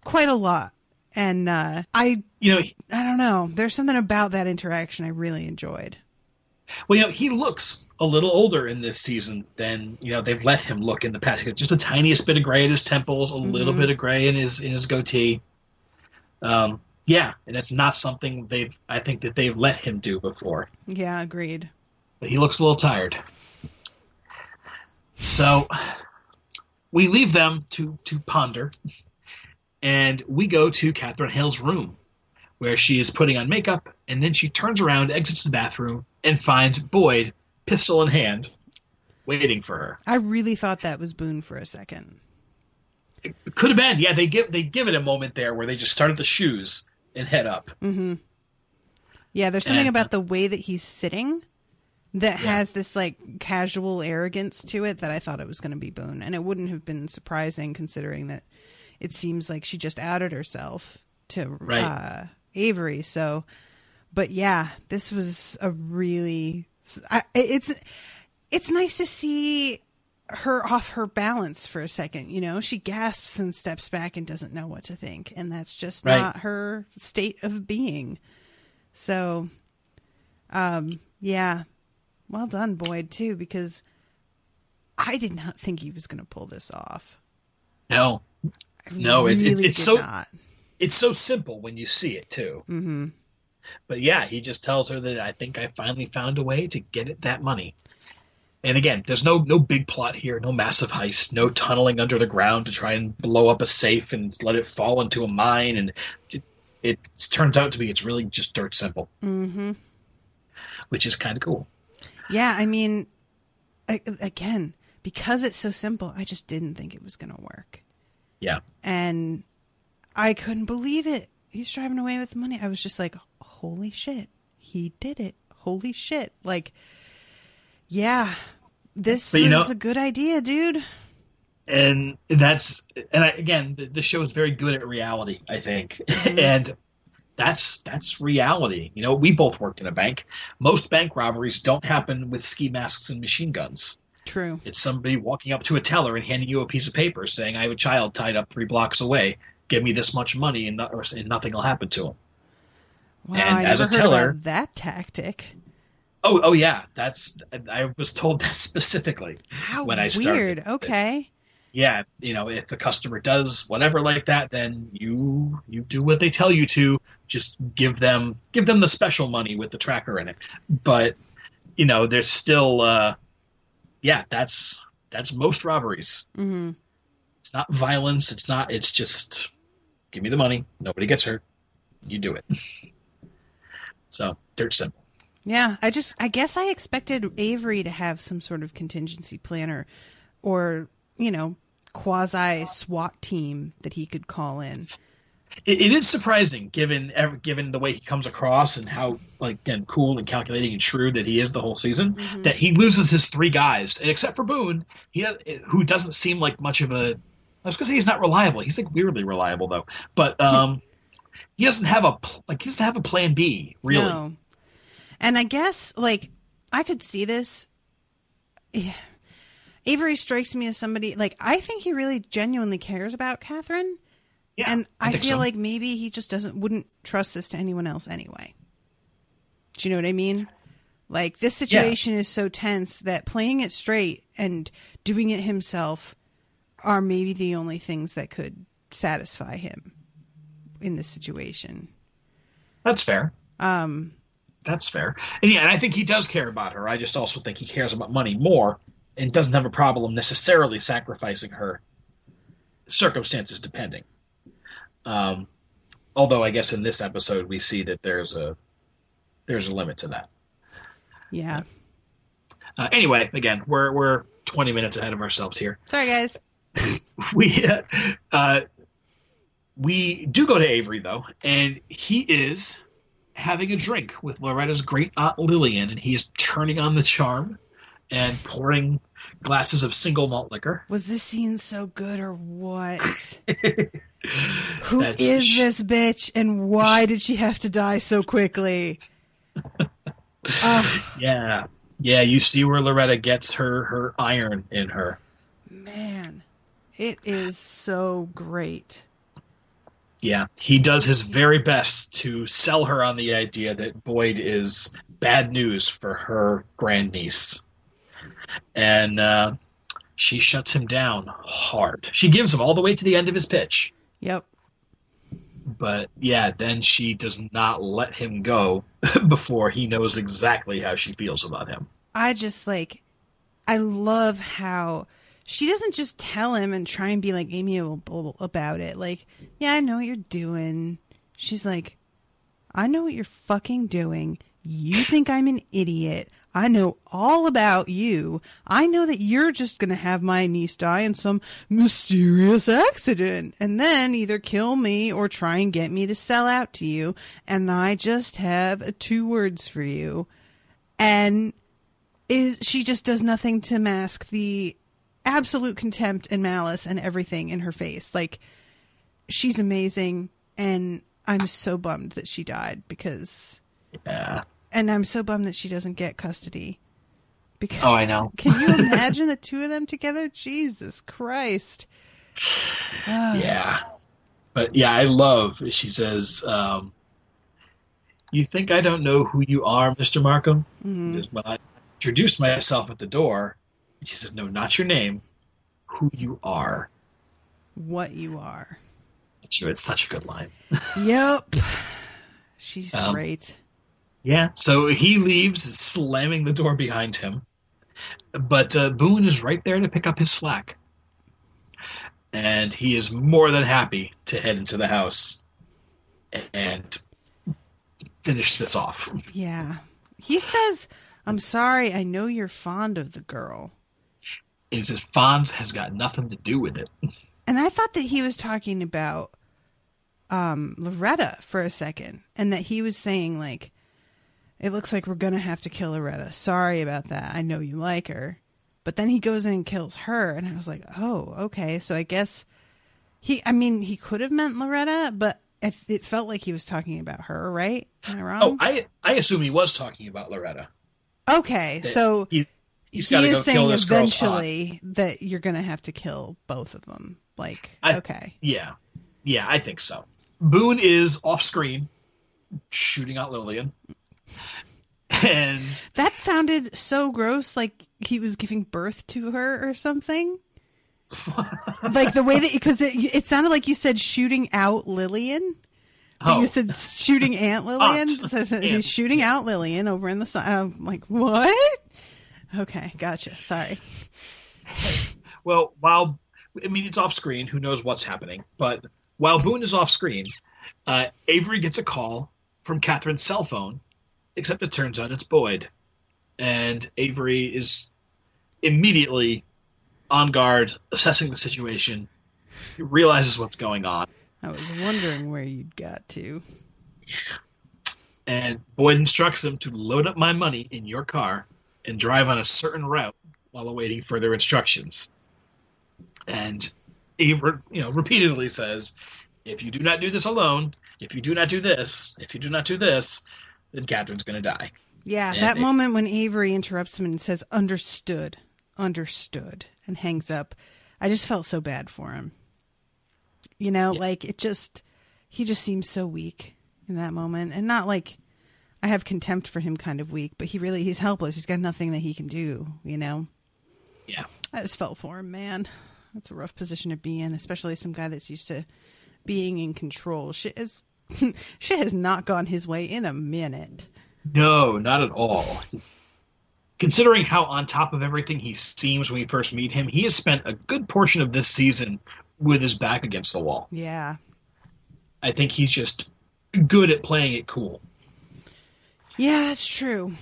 quite a lot. And I don't know. There's something about that interaction I really enjoyed. Well, you know, he looks a little older in this season than, you know, they've let him look in the past. Just the tiniest bit of gray at his temples, a little bit of gray in his goatee. Yeah, and it's not something I think that they've let him do before. Yeah, agreed. But he looks a little tired. So we leave them to ponder, and we go to Catherine Hale's room, where she is putting on makeup, and then she turns around, exits the bathroom, and finds Boyd, pistol in hand, waiting for her. I really thought that was Boone for a second. It could have been. Yeah, they give it a moment there where they just start at the shoes and head up. Mm-hmm. Yeah, there's something about the way that he's sitting that has this like casual arrogance to it that I thought it was going to be Boone. And it wouldn't have been surprising considering that it seems like she just outed herself to Avery. So, but yeah, this was a really... It's nice to see her off her balance for a second. You know, she gasps and steps back and doesn't know what to think. And that's just not her state of being. So, yeah, well done, Boyd, too, because I did not think he was going to pull this off. No, not. It's so simple when you see it too. Mm-hmm. But yeah, he just tells her that I think I finally found a way to get at that money. And again, there's no big plot here, no massive heist, no tunneling under the ground to try and blow up a safe and let it fall into a mine. And it turns out to be it's really just dirt simple, which is kind of cool. Yeah, I mean, again, because it's so simple, I just didn't think it was going to work. Yeah, and I couldn't believe it. He's driving away with the money. I was just like, holy shit, he did it. Holy shit. Like, yeah, this was a good idea, dude. And again, the show is very good at reality, I think. And that's reality. You know, we both worked in a bank. Most bank robberies don't happen with ski masks and machine guns. True. It's somebody walking up to a teller and handing you a piece of paper saying, I have a child tied up 3 blocks away. Give me this much money and nothing will happen to him. Wow, and I as never a teller, heard about that tactic. Oh yeah. I was told that specifically. How when I started. Weird. Okay. Yeah. You know, if the customer does whatever like that, then you do what they tell you to. Just give them the special money with the tracker in it. But, you know, there's still, that's most robberies. Mm-hmm. It's not violence. It's just give me the money. Nobody gets hurt. You do it. So dirt simple. Yeah. I guess I expected Avery to have some sort of contingency plan or, you know, quasi SWAT team that he could call in. It is surprising given the way he comes across and how cool and calculating and shrewd that he is the whole season, that he loses his 3 guys, and except for Boone, who doesn't seem like much of a. I was gonna say he's not reliable. He's like weirdly reliable though, but he doesn't have a plan B really. No. And I guess I could see this. Avery strikes me as somebody I think he really genuinely cares about Catherine. Yeah, and I feel so. like maybe he just wouldn't trust this to anyone else anyway. Do you know what I mean? Like, this situation is so tense that playing it straight and doing it himself are maybe the only things that could satisfy him in this situation. That's fair. That's fair. And I think he does care about her. I just also think he cares about money more and doesn't have a problem necessarily sacrificing her, circumstances depending. Although I guess in this episode we see that there's a limit to that. Yeah. Anyway, again, we're 20 minutes ahead of ourselves here. Sorry, guys. We do go to Avery though, and he is having a drink with Loretta's great aunt Lillian, and he is turning on the charm and pouring glasses of single malt liquor. Was this scene so good or what? Who is this bitch, and why did she have to die so quickly? Yeah, you see where Loretta gets her iron in her. Man, it is so great. Yeah, he does his very best to sell her on the idea that Boyd is bad news for her grandniece. And she shuts him down hard. She gives him all the way to the end of his pitch. Yep. But, yeah, then she does not let him go before he knows exactly how she feels about him. I love how she doesn't just tell him and try and be amiable about it. Yeah, I know what you're doing. She's like, I know what you're fucking doing. You think I'm an idiot. I know all about you. I know that you're just going to have my niece die in some mysterious accident and then either kill me or try and get me to sell out to you. And I just have 2 words for you. And she just does nothing to mask the absolute contempt and malice and everything in her face. Like, she's amazing. And I'm so bummed that she died because... Yeah. And I'm so bummed that she doesn't get custody. Because, I know. Can you imagine the 2 of them together? Jesus Christ. Yeah. But yeah, I love, she says, you think I don't know who you are, Mr. Markham? Mm-hmm. Well, I introduced myself at the door. And she says, no, not your name. Who you are. What you are. It's such a good line. Yep. She's great. Yeah, so he leaves, slamming the door behind him. But Boone is right there to pick up his slack. And he is more than happy to head into the house and finish this off. Yeah. He says, I'm sorry, I know you're fond of the girl. And he says, Fonz has got nothing to do with it. And I thought that he was talking about Loretta for a second. And that he was saying, like, it looks like we're going to have to kill Loretta. Sorry about that. I know you like her. But then he goes in and kills her. And I was like, oh, okay. So I guess he could have meant Loretta, but it felt like he was talking about her, right? Am I wrong? Oh, I assume he was talking about Loretta. Okay. So he's got to go kill this girl's aunt. Eventually that you're going to have to kill both of them. Like, okay. Yeah. Yeah, I think so. Boone is off screen shooting out Lillian. And that sounded so gross, like he was giving birth to her or something. Like the way that, because it sounded like you said shooting out Lillian. You said shooting Aunt Lillian. So he's shooting out Lillian over in the side. I'm like, what? Okay, gotcha. Sorry. Well, it's off screen. Who knows what's happening? But while Boone is off screen, Avery gets a call from Catherine's cell phone. Except it turns out it's Boyd. And Avery is immediately on guard, assessing the situation. He realizes what's going on. I was wondering where you'd got to. And Boyd instructs him to load up my money in your car and drive on a certain route while awaiting further instructions. And he repeatedly says, if you do not do this alone, if you do not do this, if you do not do this, then Catherine's going to die. Yeah, and that moment when Avery interrupts him and says, understood, and hangs up, I just felt so bad for him. You know, like he just seems so weak in that moment. And not like I have contempt for him kind of weak, but he's helpless. He's got nothing that he can do, you know? Yeah. I just felt for him, man. That's a rough position to be in, especially some guy that's used to being in control. Shit has not gone his way in a minute. No, not at all. Considering how on top of everything he seems when we first meet him, he has spent a good portion of this season with his back against the wall. Yeah. I think he's just good at playing it cool. Yeah, that's true.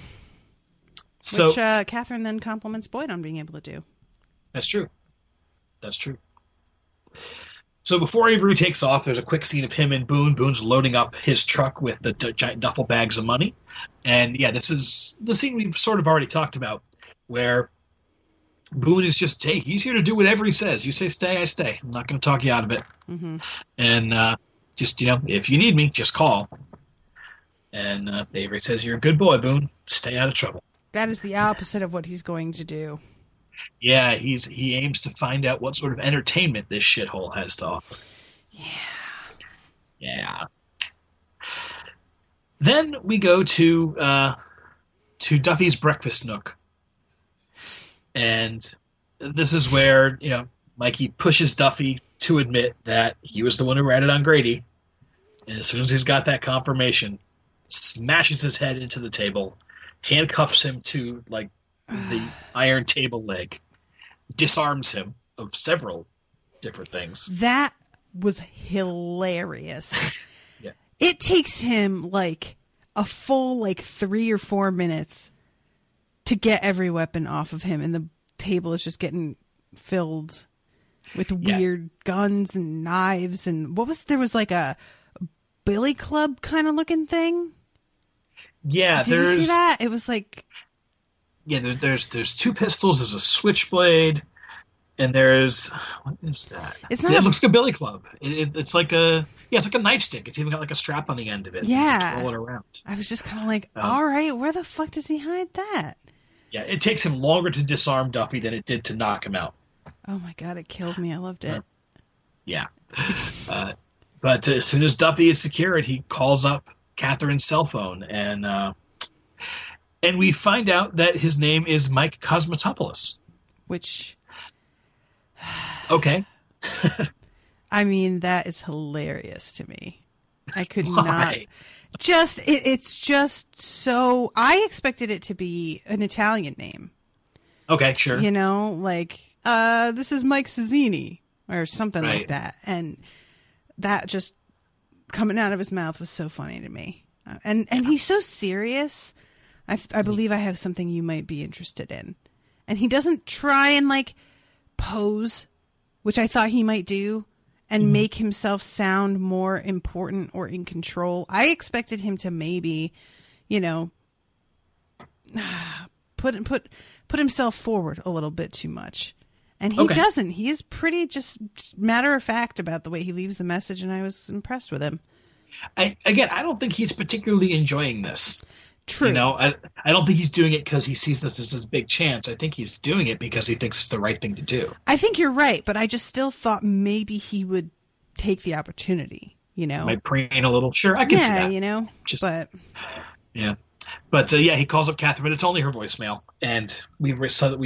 So, which Catherine then compliments Boyd on being able to do. That's true. That's true. So before Avery takes off, there's a quick scene of him and Boone. Boone's loading up his truck with the giant duffel bags of money. And yeah, this is the scene we've sort of already talked about, where Boone is just, hey, he's here to do whatever he says. You say stay, I stay. I'm not going to talk you out of it. Mm-hmm. And just, if you need me, just call. And Avery says, you're a good boy, Boone. Stay out of trouble. That is the opposite of what he's going to do. Yeah, he aims to find out what sort of entertainment this shithole has to offer. Yeah. Then we go to Duffy's breakfast nook. And this is where, Mikey pushes Duffy to admit that he was the one who ratted on Grady. And as soon as he's got that confirmation, smashes his head into the table, handcuffs him to, the iron table leg, disarms him of several different things. That was hilarious. Yeah. It takes him a full 3 or 4 minutes to get every weapon off of him, and the table is just getting filled with weird guns and knives. And there was like a billy club kind of looking thing. Yeah, did you see that? It was like, there's 2 pistols. There's a switchblade, and there's what is that? It looks like a billy club. It's like a nightstick. It's even got like a strap on the end of it. Yeah, you can roll it around. I was just kind of like, all right, where the fuck does he hide that? Yeah, it takes him longer to disarm Duffy than it did to knock him out. Oh my god, it killed me. I loved it. Yeah. But as soon as Duffy is secured, he calls up Catherine's cell phone, and we find out that his name is Mike Cosmetopoulos. Which... Okay. I mean, that is hilarious to me. I could Why? not... It's just so... I expected it to be an Italian name. Okay, sure. You know, like, this is Mike Cizzini, or something like that. And that just coming out of his mouth was so funny to me. And he's so serious. I believe I have something you might be interested in. And he doesn't try and, like, pose, which I thought he might do, and make himself sound more important or in control. I expected him to maybe, you know, put himself forward a little bit too much. And he doesn't. He is pretty just matter of fact about the way he leaves the message, and I was impressed with him. I don't think he's particularly enjoying this. True. You know, I don't think he's doing it because he sees this as his big chance. I think he's doing it because he thinks it's the right thing to do. I think you're right, but I just still thought maybe he would take the opportunity, you know? Might preen a little. Sure, I can see that. You know, Yeah. But, he calls up Catherine. It's only her voicemail. And we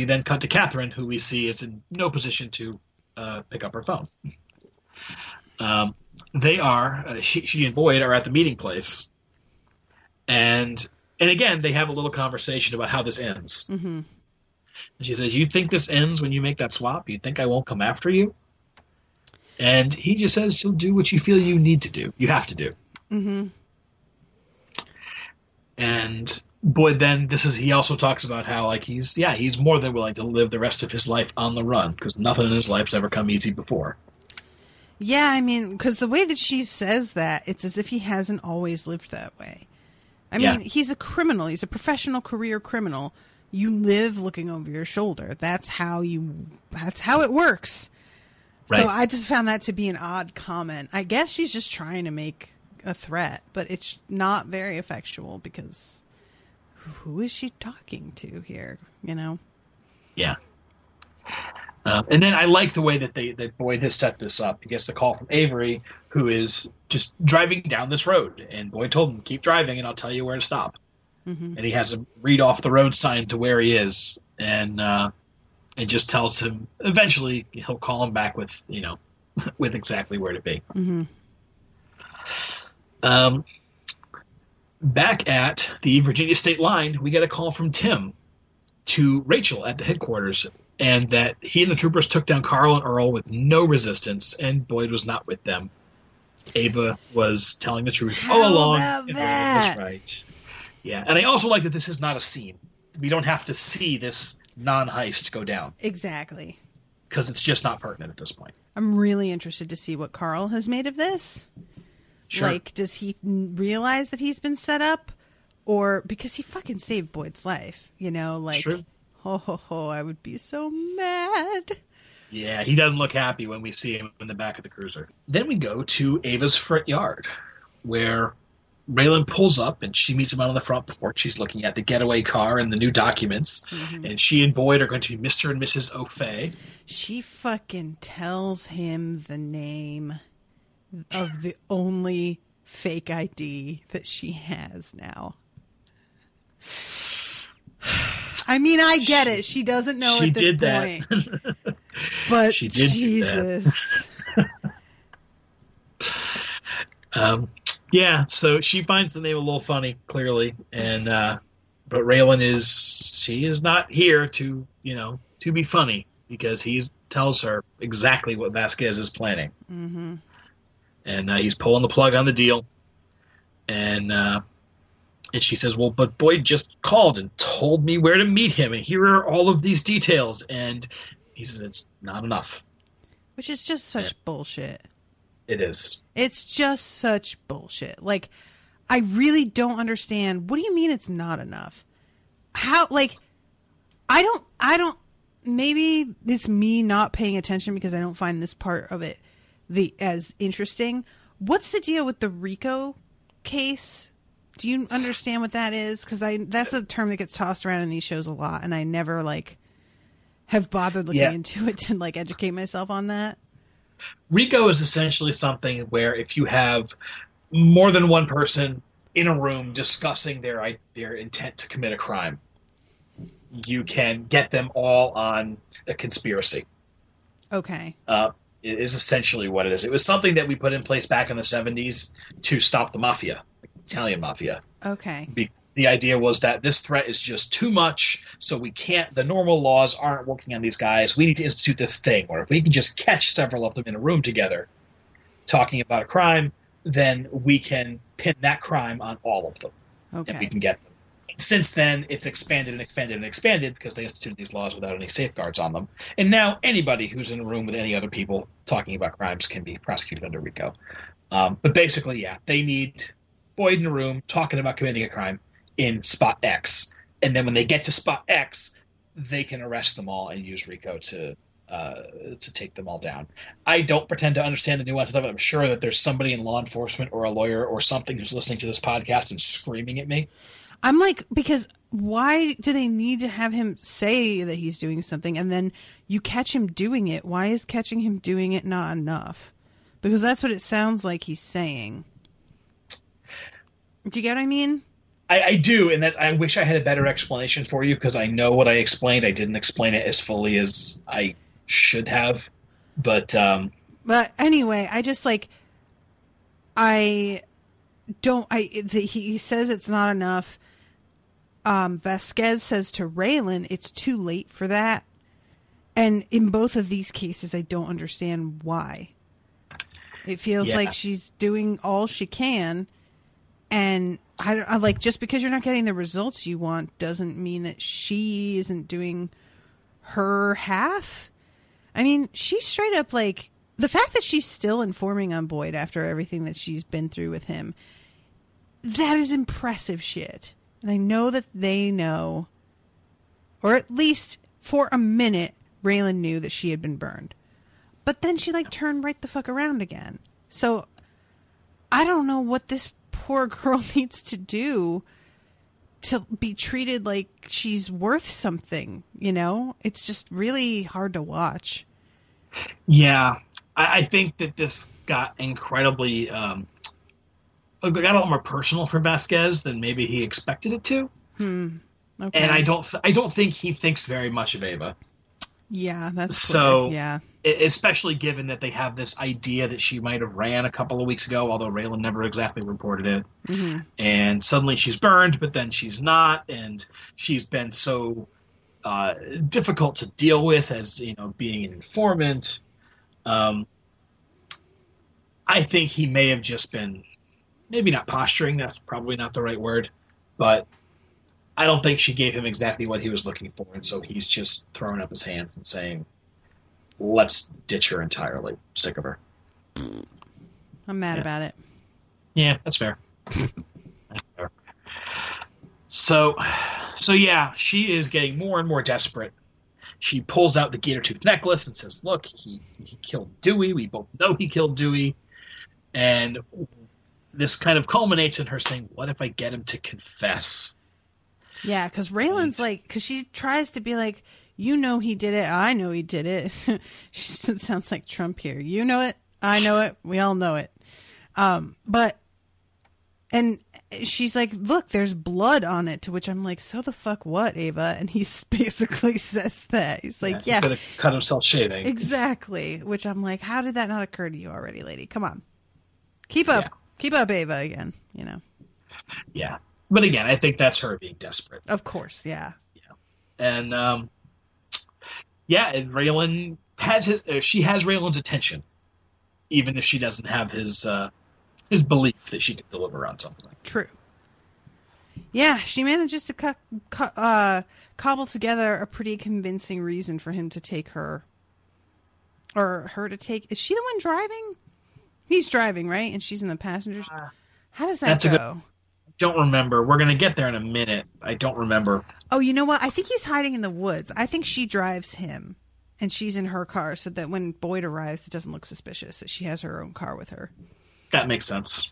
then cut to Catherine, who we see is in no position to pick up her phone. She and Boyd are at the meeting place. And again, they have a little conversation about how this ends. Mm-hmm. And she says, "You think this ends when you make that swap? You think I won't come after you?" And he just says, "You'll do what you feel you need to do. You have to do." Mm-hmm. And Boyd then, he also talks about how, like, he's more than willing to live the rest of his life on the run, because nothing in his life's ever come easy before. Yeah, I mean, because the way that she says that, it's as if he hasn't always lived that way. I mean, he's a criminal. He's a professional career criminal. You live looking over your shoulder. That's how it works. Right. So I just found that to be an odd comment. I guess she's just trying to make a threat, but it's not very effectual, because who is she talking to here, you know? Yeah. And then I like the way that Boyd has set this up. He gets the call from Avery, who is just driving down this road. And Boyd told him, "Keep driving and I'll tell you where to stop." Mm-hmm. And he has him read off the road sign to where he is. And just tells him eventually he'll call him back with, you know, with exactly where to be. Mm-hmm. Back at the Virginia state line, we get a call from Tim to Rachel at the headquarters, and that he and the troopers took down Carl and Earl with no resistance, and Boyd was not with them. Ava was telling the truth all along, and Boyd was right. Yeah, and I also like that this is not a scene. We don't have to see this non-heist go down. Exactly. Because it's just not pertinent at this point. I'm really interested to see what Carl has made of this. Sure. Like, does he realize that he's been set up? Or because he fucking saved Boyd's life, you know, like, sure. I would be so mad. Yeah, he doesn't look happy when we see him in the back of the cruiser. Then we go to Ava's front yard, where Raylan pulls up and she meets him out on the front porch. She's looking at the getaway car and the new documents. Mm-hmm. And she and Boyd are going to be Mr. and Mrs. O'Fay. She fucking tells him the name of the only fake ID that she has now. I mean, I get it. She doesn't know at this point. That. But she did Jesus. Yeah, so she finds the name a little funny, clearly, and but Raylan is not here to be funny, because he tells her exactly what Vasquez is planning. Mm-hmm. And he's pulling the plug on the deal, and And she says, well, but Boyd just called and told me where to meet him, and here are all of these details. And he says it's not enough. Which is just such bullshit. It is. It's just such bullshit. Like, I really don't understand. What do you mean it's not enough? How, like, I don't, maybe it's me not paying attention because I don't find this part of it as interesting. What's the deal with the RICO case? Do you understand what that is? Because that's a term that gets tossed around in these shows a lot, and I never, like, have bothered looking into it to, like, educate myself on that. RICO is essentially something where if you have more than one person in a room discussing their intent to commit a crime, you can get them all on a conspiracy. Okay. It is essentially what it is. It was something that we put in place back in the 70s to stop the mafia, Italian mafia. Okay. The idea was that this threat is just too much, so we can't. The normal laws aren't working on these guys. We need to institute this thing, or if we can just catch several of them in a room together talking about a crime, then we can pin that crime on all of them, and we can get them. Since then, it's expanded and expanded and expanded because they instituted these laws without any safeguards on them. And now anybody who's in a room with any other people talking about crimes can be prosecuted under RICO. But basically, yeah, they need Boyd in a room talking about committing a crime in spot X. And then when they get to spot X, they can arrest them all and use RICO to take them all down. I don't pretend to understand the nuances of it. I'm sure that there's somebody in law enforcement or a lawyer or something who's listening to this podcast and screaming at me. I'm like, because why do they need to have him say that he's doing something and then you catch him doing it? Why is catching him doing it not enough? Because that's what it sounds like he's saying. Do you get what I mean? I do, and I wish I had a better explanation for you because I know what I explained. I didn't explain it as fully as I should have. But anyway, I just like, he says it's not enough. Vasquez says to Raylan, it's too late for that. And in both of these cases, I don't understand why. It feels like she's doing all she can. And I like, just because you're not getting the results you want doesn't mean that she isn't doing her half. I mean, she's straight up like, the fact that she's still informing on Boyd after everything that she's been through with him, that is impressive shit. And I know that they know, or at least for a minute, Raylan knew that she had been burned. But then she, like, turned right the fuck around again. So, I don't know what this poor girl needs to do to be treated like she's worth something, you know? It's just really hard to watch. Yeah. I think that this got incredibly... got a lot more personal for Vasquez than maybe he expected it to. Okay. And I don't think he thinks very much of Ava. Yeah, that's so. Clear. Yeah, especially given that they have this idea that she might have ran a couple of weeks ago, although Raylan never exactly reported it. Mm-hmm. And suddenly she's burned, but then she's not, and she's been so difficult to deal with as being an informant. I think he may have just been. Maybe not posturing, that's probably not the right word, but I don't think she gave him exactly what he was looking for, and so he's just throwing up his hands and saying, let's ditch her entirely. Sick of her. I'm mad about it. Yeah, that's fair. That's fair. So yeah, she is getting more and more desperate. She pulls out the gator tooth necklace and says, look, he killed Dewey. We both know he killed Dewey. And this kind of culminates in her saying, what if I get him to confess? Yeah, because Raylan's like, because she tries to be like, he did it. I know he did it. She sounds like Trump here. You know it. I know it. We all know it. And she's like, look, there's blood on it. To which I'm like, so the fuck what, Ava? And he basically says that. He's like, yeah. He's going to cut himself shaving. Exactly. Which I'm like, how did that not occur to you already, lady? Come on. Keep up. Yeah. Keep up, Ava, again, Yeah. But again, I think that's her being desperate. Of course, yeah. And, and Raylan has she has Raylan's attention, even if she doesn't have his belief that she can deliver on something. True. Yeah, she manages to cobble together a pretty convincing reason for him to take her. Or her to take... Is she the one driving? He's driving, right? And she's in the passenger... How does that go? I don't remember. We're going to get there in a minute. I don't remember. Oh, you know what? I think he's hiding in the woods. I think she drives him. And she's in her car so that when Boyd arrives, it doesn't look suspicious that she has her own car with her. That makes sense.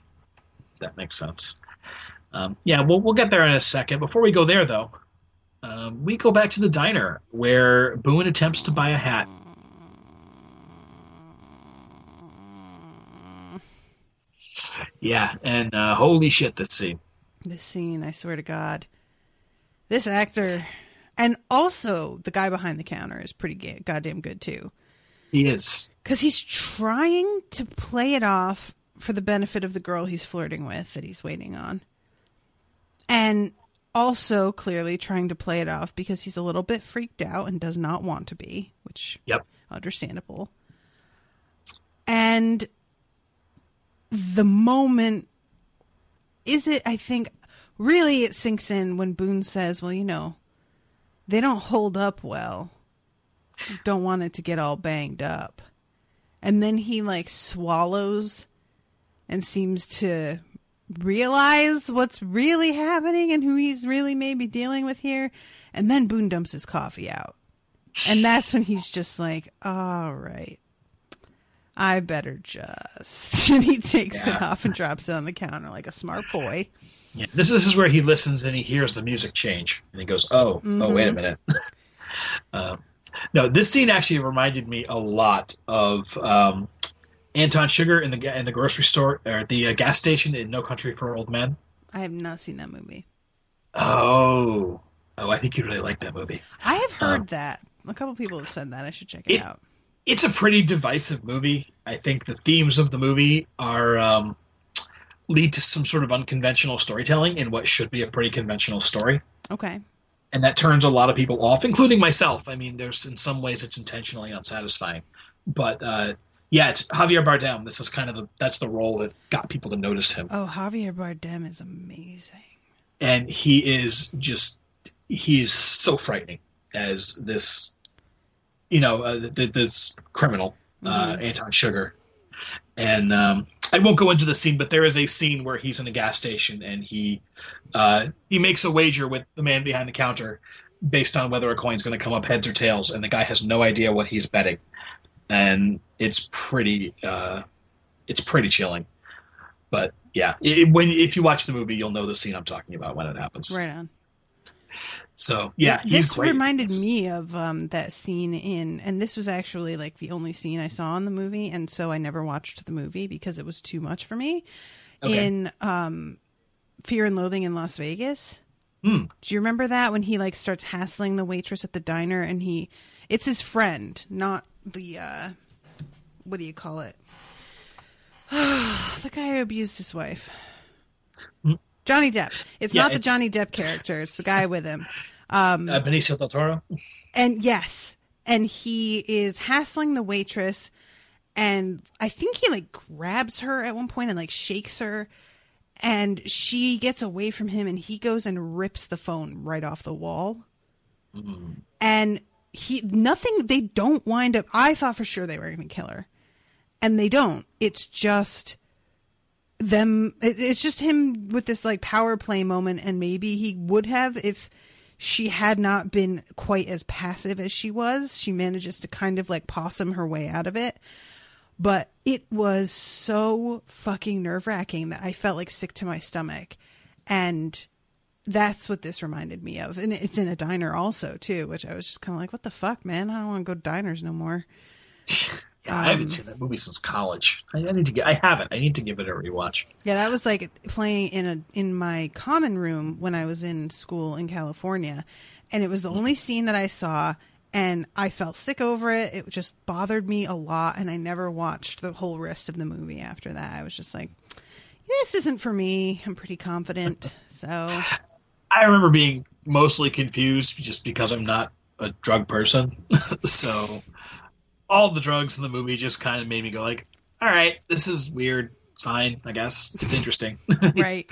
Yeah, we'll get there in a second. Before we go there, though, we go back to the diner where Boone attempts to buy a hat. Yeah, and holy shit, this scene. This scene, I swear to God. This actor, and also the guy behind the counter is pretty goddamn good, too. He is. Because he's trying to play it off for the benefit of the girl he's flirting with that he's waiting on. And also clearly trying to play it off because he's a little bit freaked out and does not want to be, which understandable. And the moment I think really it sinks in when Boone says, well, you know, they don't hold up well. Don't want it to get all banged up. And then he like swallows and seems to realize what's really happening and who he's really maybe dealing with here. And then Boone dumps his coffee out. And that's when he's just like, all right, I better just. And he takes it off and drops it on the counter like a smart boy. Yeah, this is where he listens and he hears the music change. And he goes, oh, wait a minute. No, this scene actually reminded me a lot of Anton Sugar in the grocery store or the gas station in No Country for Old Men. I have not seen that movie. Oh, I think you'd really like that movie. I have heard that. A couple people have said that. I should check it out. It's a pretty divisive movie. I think the themes of the movie are lead to some sort of unconventional storytelling in what should be a pretty conventional story. Okay. And that turns a lot of people off, including myself. I mean, there's in some ways it's intentionally unsatisfying. But it's Javier Bardem. This is that's the role that got people to notice him. Oh, Javier Bardem is amazing. And he is so frightening as this, this criminal, Anton Sugar. And I won't go into the scene, but there is a scene where he's in a gas station and he makes a wager with the man behind the counter based on whether a coin's going to come up heads or tails, and the guy has no idea what he's betting. And it's pretty chilling. But yeah, if you watch the movie, you'll know the scene I'm talking about when it happens. Right on. So yeah, he's this great. Reminded me of that scene and this was actually like the only scene I saw in the movie, and so I never watched the movie because it was too much for me. Okay. In Fear and Loathing in Las Vegas. Do you remember that when he like starts hassling the waitress at the diner and it's his friend, not the what do you call it? The guy who abused his wife. Johnny Depp. It's not the Johnny Depp character. It's the guy with him. Benicio del Toro. And yes. And he is hassling the waitress. And I think he like grabs her at one point and like shakes her. And she gets away from him and he goes and rips the phone right off the wall. Mm-hmm. And they don't wind up. I thought for sure they were going to kill her. And they don't. It's just them. It's just him with this like power play moment. And maybe he would have if she had not been quite as passive as she was. She manages to kind of like possum her way out of it. But it was so fucking nerve-wracking that I felt like sick to my stomach. And that's what this reminded me of. And it's in a diner also, too, which I was just kind of like, what the fuck, man? I don't want to go to diners no more. Yeah, I haven't seen that movie since college. I need to give it a rewatch. Yeah, that was like playing in my common room when I was in school in California. And it was the only scene that I saw. And I felt sick over it. It just bothered me a lot. And I never watched the whole rest of the movie after that. I was just like, this isn't for me. I'm pretty confident. So I remember being mostly confused just because I'm not a drug person. So all the drugs in the movie just kind of made me go like, all right, this is weird. Fine, I guess. It's interesting. Right.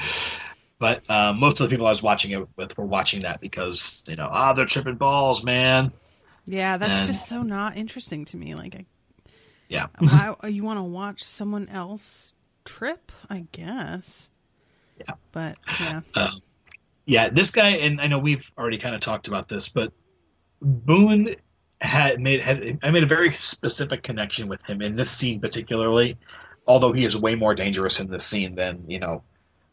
But most of the people I was watching it with were watching that because, they're tripping balls, man. Yeah, that's just so not interesting to me. Like, yeah. Why you want to watch someone else trip? I guess. Yeah. But, yeah. Yeah, this guy, and I know we've already kind of talked about this, but Boone I made a very specific connection with him in this scene particularly, although he is way more dangerous in this scene than,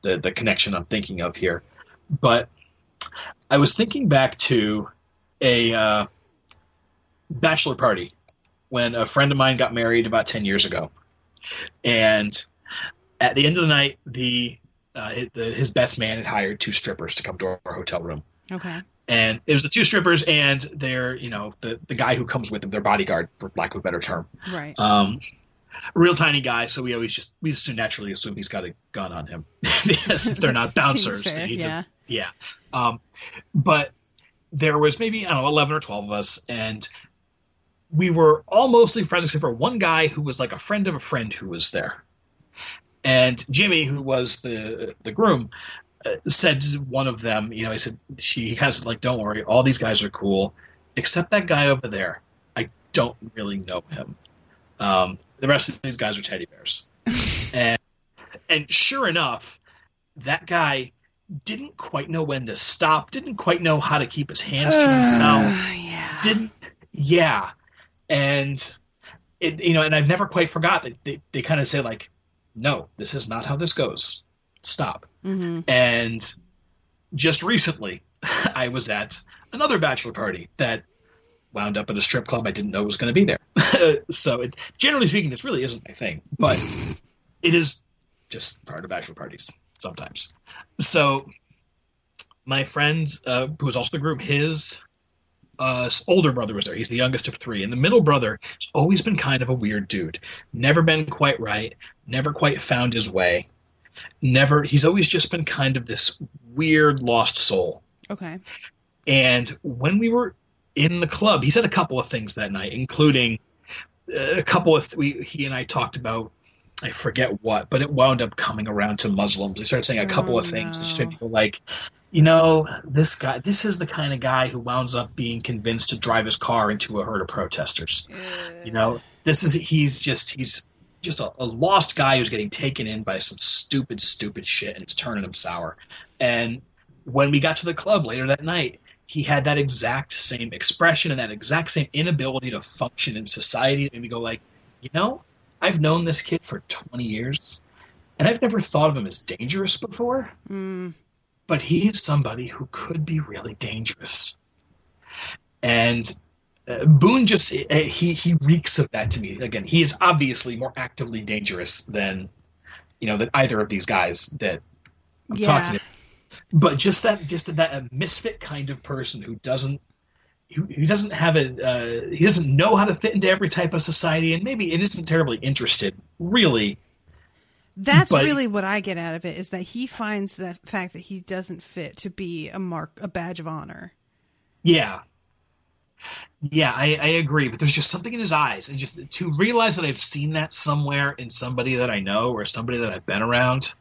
the connection I'm thinking of here. But I was thinking back to a bachelor party when a friend of mine got married about 10 years ago. And at the end of the night, his best man had hired 2 strippers to come to our hotel room. Okay. And it was the 2 strippers and their, the guy who comes with them, their bodyguard, for lack of a better term. Right. A real tiny guy, so we just naturally assume he's got a gun on him. Because if they're not bouncers. Fair, yeah. Yeah. But there was maybe, 11 or 12 of us, and we were all mostly friends except for one guy who was like a friend of a friend who was there. And Jimmy, who was the groom, said to one of them, he kind of said, like, don't worry, all these guys are cool, except that guy over there. I don't really know him. The rest of these guys are teddy bears. and sure enough, that guy didn't quite know when to stop, didn't quite know how to keep his hands to himself. Yeah. And and I've never quite forgot that they kind of say, like, no, this is not how this goes. Stop. Mm-hmm. And just recently, I was at another bachelor party that wound up at a strip club I didn't know was going to be there. So, generally speaking, this really isn't my thing, but it is just part of bachelor parties sometimes. So, my friend, who was also the groom, his older brother was there. He's the youngest of 3, and the middle brother has always been kind of a weird dude. Never been quite right. Never quite found his way. He's always just been kind of this weird lost soul. Okay. And when we were in the club, he said a couple of things that night, including a couple of he and I talked about, I forget what, but it wound up coming around to Muslims. He started saying a couple of things. He said, like, this guy, this is the kind of guy who wounds up being convinced to drive his car into a herd of protesters. He's just a lost guy who's getting taken in by some stupid shit, and it's turning him sour. And when we got to the club later that night, he had that exact same expression and that exact same inability to function in society. And we go, like, I've known this kid for 20 years, and I've never thought of him as dangerous before. But he is somebody who could be really dangerous. And Boone just he reeks of that to me. Again, he is obviously more actively dangerous than than either of these guys that I'm talking about. But just that misfit kind of person who doesn't have he doesn't know how to fit into every type of society, and maybe it isn't terribly interested really. That's really what I get out of it, is that he finds the fact that he doesn't fit to be a badge of honor. Yeah. Yeah, I agree, but there's just something in his eyes, and just to realize that I've seen that somewhere in somebody that I know or somebody that I've been around.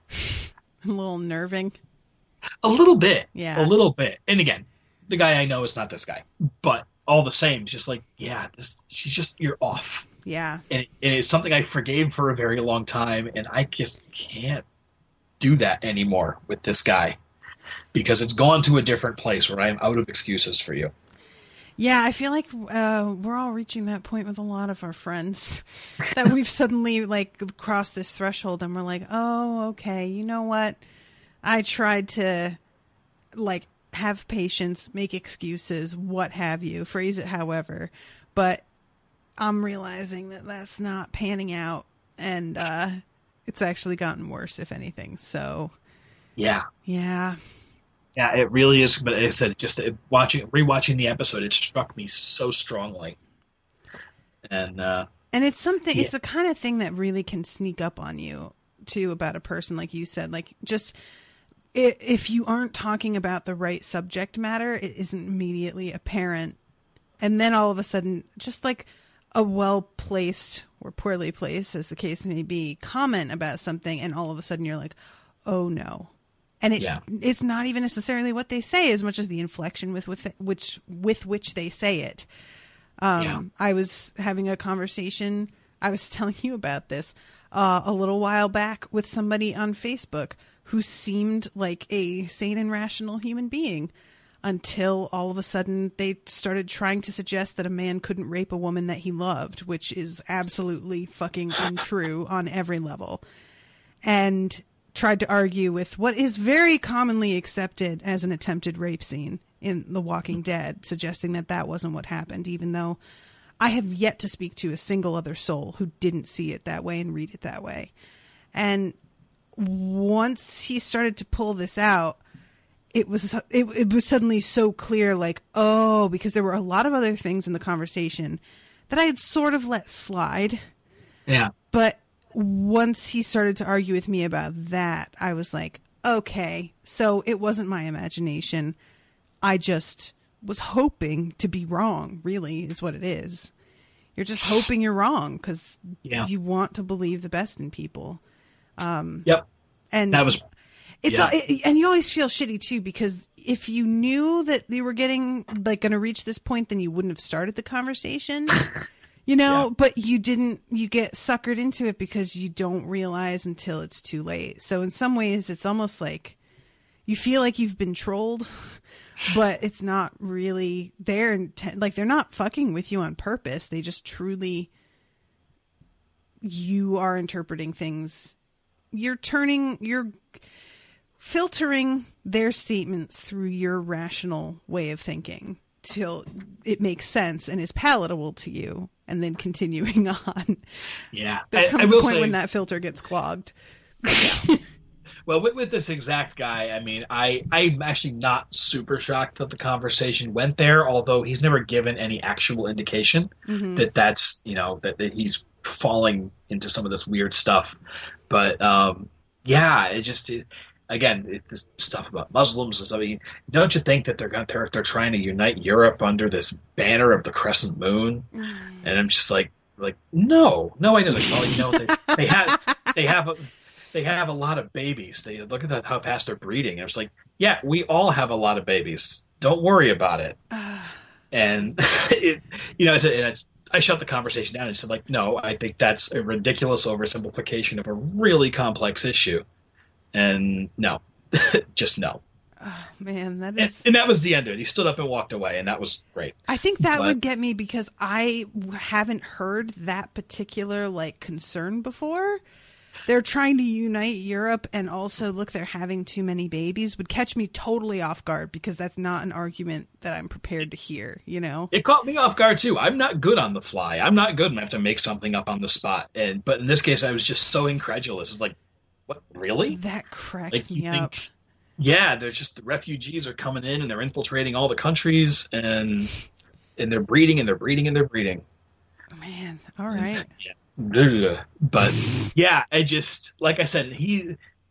A little nerving. A little bit. Yeah. A little bit. And again, the guy I know is not this guy, but all the same, it's just like, yeah, you're off. Yeah. And it's something I forgave for a very long time, and I just can't do that anymore with this guy because it's gone to a different place where I'm out of excuses for you. Yeah, I feel like we're all reaching that point with a lot of our friends that we've suddenly like crossed this threshold and we're like, oh, okay, you know what? I tried to like have patience, make excuses, what have you, phrase it however, but I'm realizing that that's not panning out, and it's actually gotten worse, if anything. So, yeah, it really is. But like I said, just rewatching the episode, it struck me so strongly, and it's something. It's the kind of thing that really can sneak up on you too about a person, like you said, like just. If you aren't talking about the right subject matter, it isn't immediately apparent, and then all of a sudden, just like a well-placed or poorly placed, as the case may be, comment about something, and all of a sudden you're like, oh no. And it's not even necessarily what they say as much as the inflection with which they say it. I was having a conversation, I was telling you about this a little while back with somebody on Facebook who seemed like a sane and rational human being until all of a sudden they started trying to suggest that a man couldn't rape a woman that he loved, which is absolutely fucking untrue on every level. And tried to argue with what is very commonly accepted as an attempted rape scene in The Walking Dead, suggesting that that wasn't what happened, even though I have yet to speak to a single other soul who didn't see it that way and read it that way. And once he started to pull this out, it was suddenly so clear, like, oh, because there were a lot of other things in the conversation that I had sort of let slide. Yeah. But once he started to argue with me about that, I was like, okay, so it wasn't my imagination. I just was hoping to be wrong, really, is what it is. You're just hoping you're wrong because you want to believe the best in people. Yep. And that was, and you always feel shitty too, because if you knew that you were getting like going to reach this point, then you wouldn't have started the conversation. You know, but you didn't, you get suckered into it because you don't realize until it's too late. So in some ways, it's almost like you feel like you've been trolled, but it's not really their intent. Like, they're not fucking with you on purpose. They just truly, you are interpreting things. You're filtering their statements through your rational way of thinking till it makes sense and is palatable to you, and then continuing on. Yeah. There comes a point when that filter gets clogged. Yeah. Well, with this exact guy, I mean, I'm actually not super shocked that the conversation went there, although he's never given any actual indication that that's, you know, that he's falling into some of this weird stuff. But, again, this stuff about Muslims and stuff. I mean, don't you think that they're trying to unite Europe under this banner of the crescent moon? And I'm just like no, I don't. Like, well, you know, they have a lot of babies. They look at how fast they're breeding. And it's like, yeah, we all have a lot of babies. Don't worry about it. And I shut the conversation down and said, like, no, I think that's a ridiculous oversimplification of a really complex issue. And no, just no. Oh, man, that is... And that was the end of it. He stood up and walked away, and that was great. I think that would get me because I haven't heard that particular, like, concern before. They're trying to unite Europe, and also, look, they're having too many babies would catch me totally off guard because that's not an argument that I'm prepared to hear, you know? It caught me off guard, too. I'm not good on the fly. I'm not good when I have to make something up on the spot. But in this case, I was just so incredulous. It's like, what, really? That cracks me up. Yeah, there's just the refugees are coming in and they're infiltrating all the countries and they're breeding and they're breeding and they're breeding. Man, all right. But yeah, I just, like I said,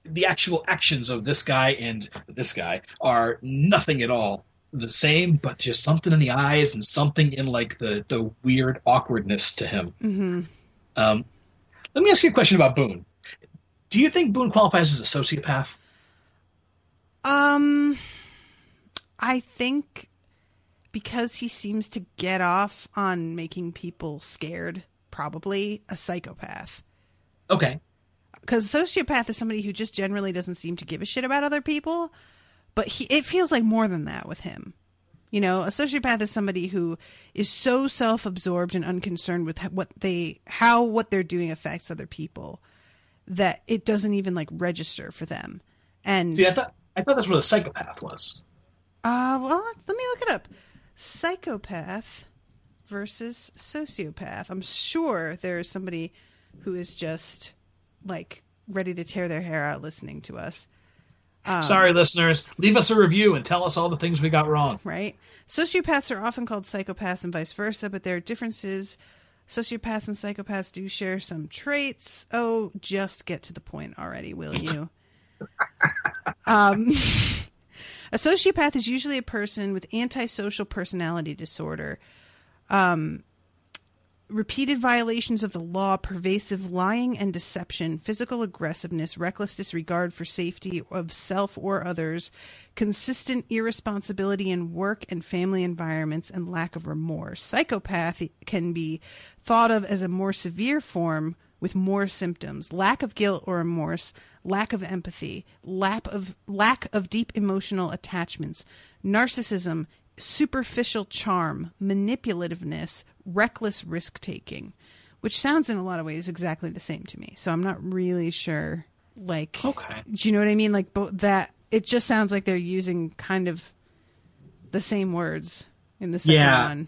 the actual actions of this guy and this guy are nothing at all the same, but just something in the eyes and something in like the weird awkwardness to him. Let me ask you a question about Boone. Do you think Boone qualifies as a sociopath? I think because he seems to get off on making people scared, probably a psychopath. Okay. Because a sociopath is somebody who just generally doesn't seem to give a shit about other people, but it feels like more than that with him. You know, a sociopath is somebody who is so self-absorbed and unconcerned with how what they're doing affects other people that it doesn't even like register for them. And see, I thought that's what a psychopath was. Well, let me look it up. Psychopath versus sociopath. I'm sure there is somebody who is just like ready to tear their hair out listening to us. Sorry, listeners. Leave us a review and tell us all the things we got wrong. Right. Sociopaths are often called psychopaths and vice versa, but there are differences. Sociopaths and psychopaths do share some traits. Oh, just get to the point already, will you? A sociopath is usually a person with antisocial personality disorder, repeated violations of the law, pervasive lying and deception, physical aggressiveness, reckless disregard for safety of self or others, consistent irresponsibility in work and family environments, and lack of remorse. Psychopath can be thought of as a more severe form with more symptoms: lack of guilt or remorse, lack of empathy, lack of deep emotional attachments, narcissism, superficial charm, manipulativeness, reckless risk-taking, which sounds in a lot of ways exactly the same to me. So I'm not really sure, like, okay. Do you know what I mean? Like, that it just sounds like they're using kind of the same words in the second one.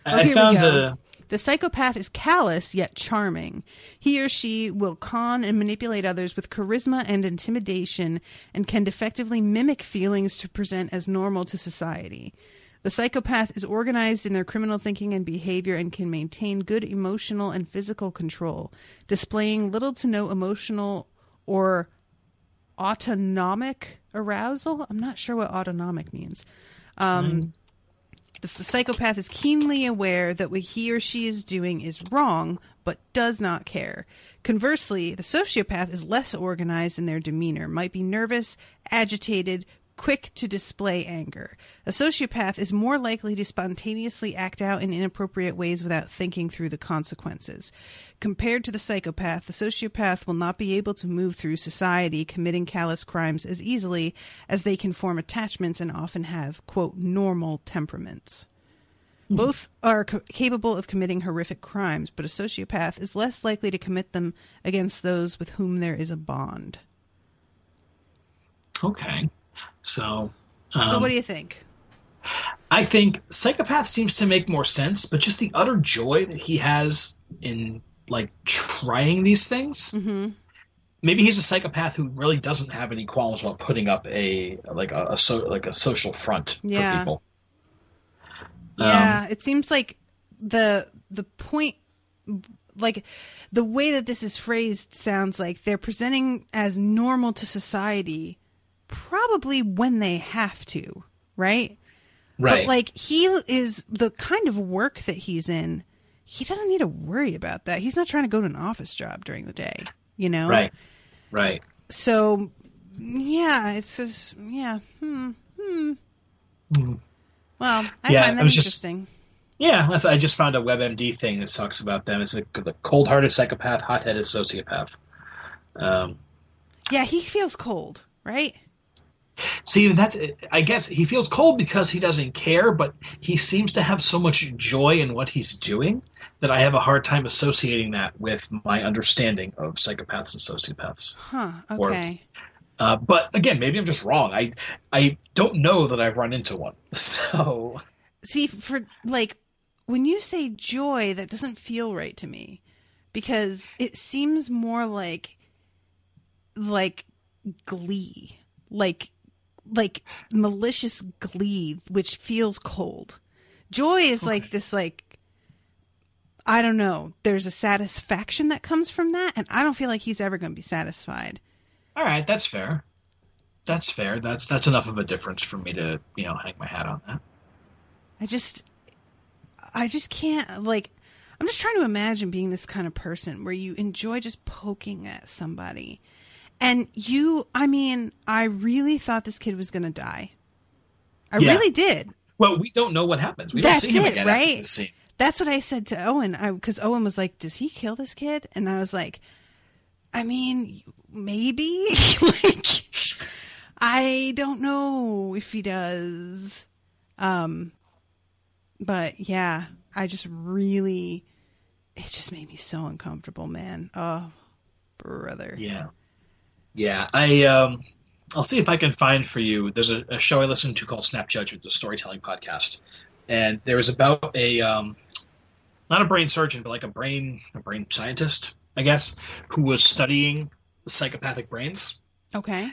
I found The psychopath is callous yet charming. He or she will con and manipulate others with charisma and intimidation and can effectively mimic feelings to present as normal to society. The psychopath is organized in their criminal thinking and behavior and can maintain good emotional and physical control, displaying little to no emotional or autonomic arousal. I'm not sure what autonomic means. The psychopath is keenly aware that what he or she is doing is wrong, but does not care. Conversely, the sociopath is less organized in their demeanor, might be nervous, agitated, quick to display anger. A sociopath is more likely to spontaneously act out in inappropriate ways without thinking through the consequences. Compared to the psychopath, the sociopath will not be able to move through society committing callous crimes as easily as they can form attachments and often have, quote, normal temperaments. Both are capable of committing horrific crimes, but a sociopath is less likely to commit them against those with whom there is a bond. Okay. So what do you think? I think psychopath seems to make more sense, but just the utter joy that he has in, like, trying these things. Mm-hmm. Maybe he's a psychopath who really doesn't have any qualms about putting up a social front for people. Yeah, it seems like the point, like the way that this is phrased sounds like they're presenting as normal to society, probably when they have to, right? Right. But like he is the kind of work that he's in, he doesn't need to worry about that. He's not trying to go to an office job during the day, you know? Right. Right. So, yeah, it's just, yeah. Well, I find that interesting. I just found a WebMD thing that talks about them. It's the cold-hearted psychopath, hot-headed sociopath. Yeah, he feels cold, right? See, I guess he feels cold because he doesn't care, but he seems to have so much joy in what he's doing that I have a hard time associating that with my understanding of psychopaths and sociopaths. Huh, okay. But again, maybe I'm just wrong. I don't know that I've run into one. So, see, for like when you say joy, that doesn't feel right to me because it seems more like glee, like malicious glee, which feels cold. Joy is like this, like, I don't know. There's a satisfaction that comes from that, and I don't feel like he's ever going to be satisfied. All right, that's fair. That's fair. That's enough of a difference for me to, hang my hat on that. I just can't, like, I'm just trying to imagine being this kind of person where you enjoy just poking at somebody. And I really thought this kid was going to die. I really did. Well, we don't know what happens. We don't see him again after this scene. That's what I said to Owen, because Owen was like, does he kill this kid? And I was like, maybe. Like, I don't know if he does. But yeah, it just made me so uncomfortable, man. Oh, brother. Yeah. Yeah. I'll see if I can find for you. There's a show I listen to called Snap Judgment, a storytelling podcast. And there was about not a brain surgeon, but like a brain scientist, I guess, who was studying psychopathic brains. Okay.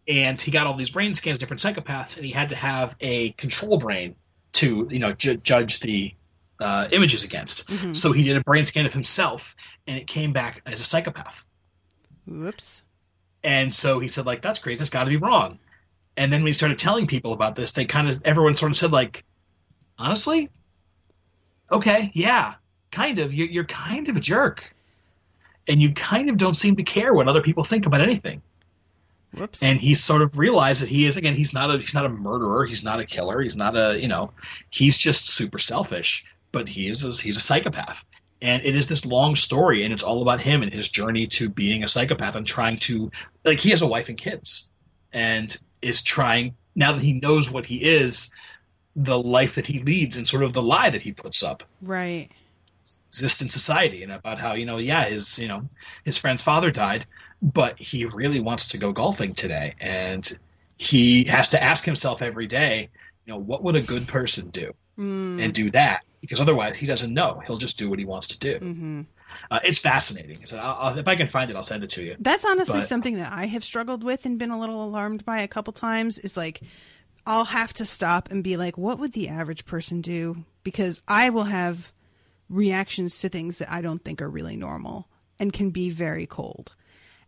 And he got all these brain scans, different psychopaths, and he had to have a control brain to, judge the images against. Mm-hmm. So he did a brain scan of himself, and it came back as a psychopath. Whoops. And so he said, like, that's crazy. That's got to be wrong. And then when he started telling people about this, everyone sort of said, like, honestly, okay, yeah, you're kind of a jerk, and you kind of don't seem to care what other people think about anything. Whoops. And he sort of realized that he's not a murderer, he's not a killer, he's not he's just super selfish, but he's a psychopath. And it is this long story, and it's all about him and his journey to being a psychopath and trying to, like, he has a wife and kids, and is trying, now that he knows what he is, the life that he leads and sort of the lie that he puts up. Right. Exist in society, and about how, his friend's father died, but he really wants to go golfing today, and he has to ask himself every day, what would a good person do? And do that, because otherwise he doesn't know. He'll just do what he wants to do. Mm-hmm. It's fascinating. So if I can find it, I'll send it to you. That's honestly something that I have struggled with and been a little alarmed by a couple times, is like, I'll have to stop and be like, what would the average person do? Because I will have reactions to things that I don't think are really normal and can be very cold.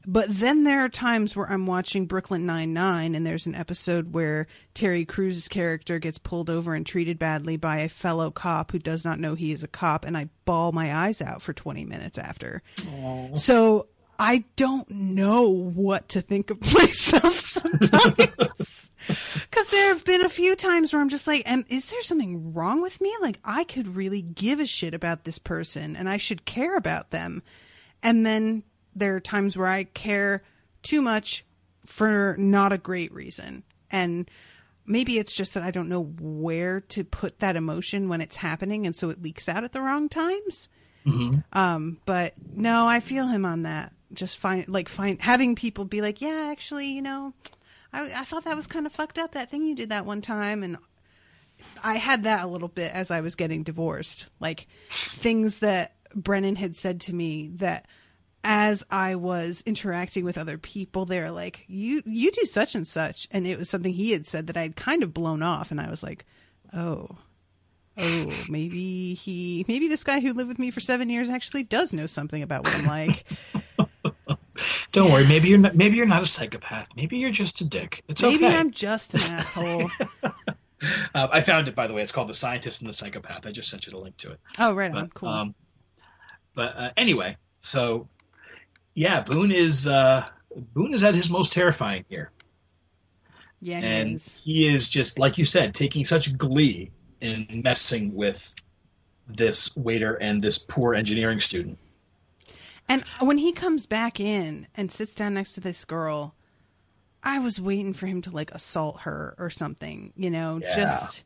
But then there are times where I'm watching Brooklyn Nine-Nine, and there's an episode where Terry Crews's character gets pulled over and treated badly by a fellow cop who does not know he is a cop, and I bawl my eyes out for 20 minutes after. Aww. So I don't know what to think of myself sometimes. Because there have been a few times where I'm just like, is there something wrong with me? Like, I could really give a shit about this person, and I should care about them. And then there are times where I care too much for not a great reason. And maybe it's just that I don't know where to put that emotion when it's happening, and so it leaks out at the wrong times. Mm-hmm. But no, I feel him on that. Just having people be like, yeah, actually, I thought that was kind of fucked up, that thing you did that one time. And I had that a little bit as I was getting divorced. Like, things that Brennan had said to me that as I was interacting with other people, they're like, you do such and such. And it was something he had said that I'd kind of blown off. And I was like, oh, maybe this guy who lived with me for 7 years actually does know something about what I'm like. Don't worry. Maybe you're not a psychopath. Maybe you're just a dick. It's okay. Maybe I'm just an asshole. I found it, by the way. It's called The Scientist and the Psychopath. I just sent you the link to it. Oh, right on. Cool. But anyway, so yeah, Boone is at his most terrifying here. Yeah, and he is just, like you said, taking such glee in messing with this waiter and this poor engineering student. And when he comes back in and sits down next to this girl, I was waiting for him to like assault her or something, just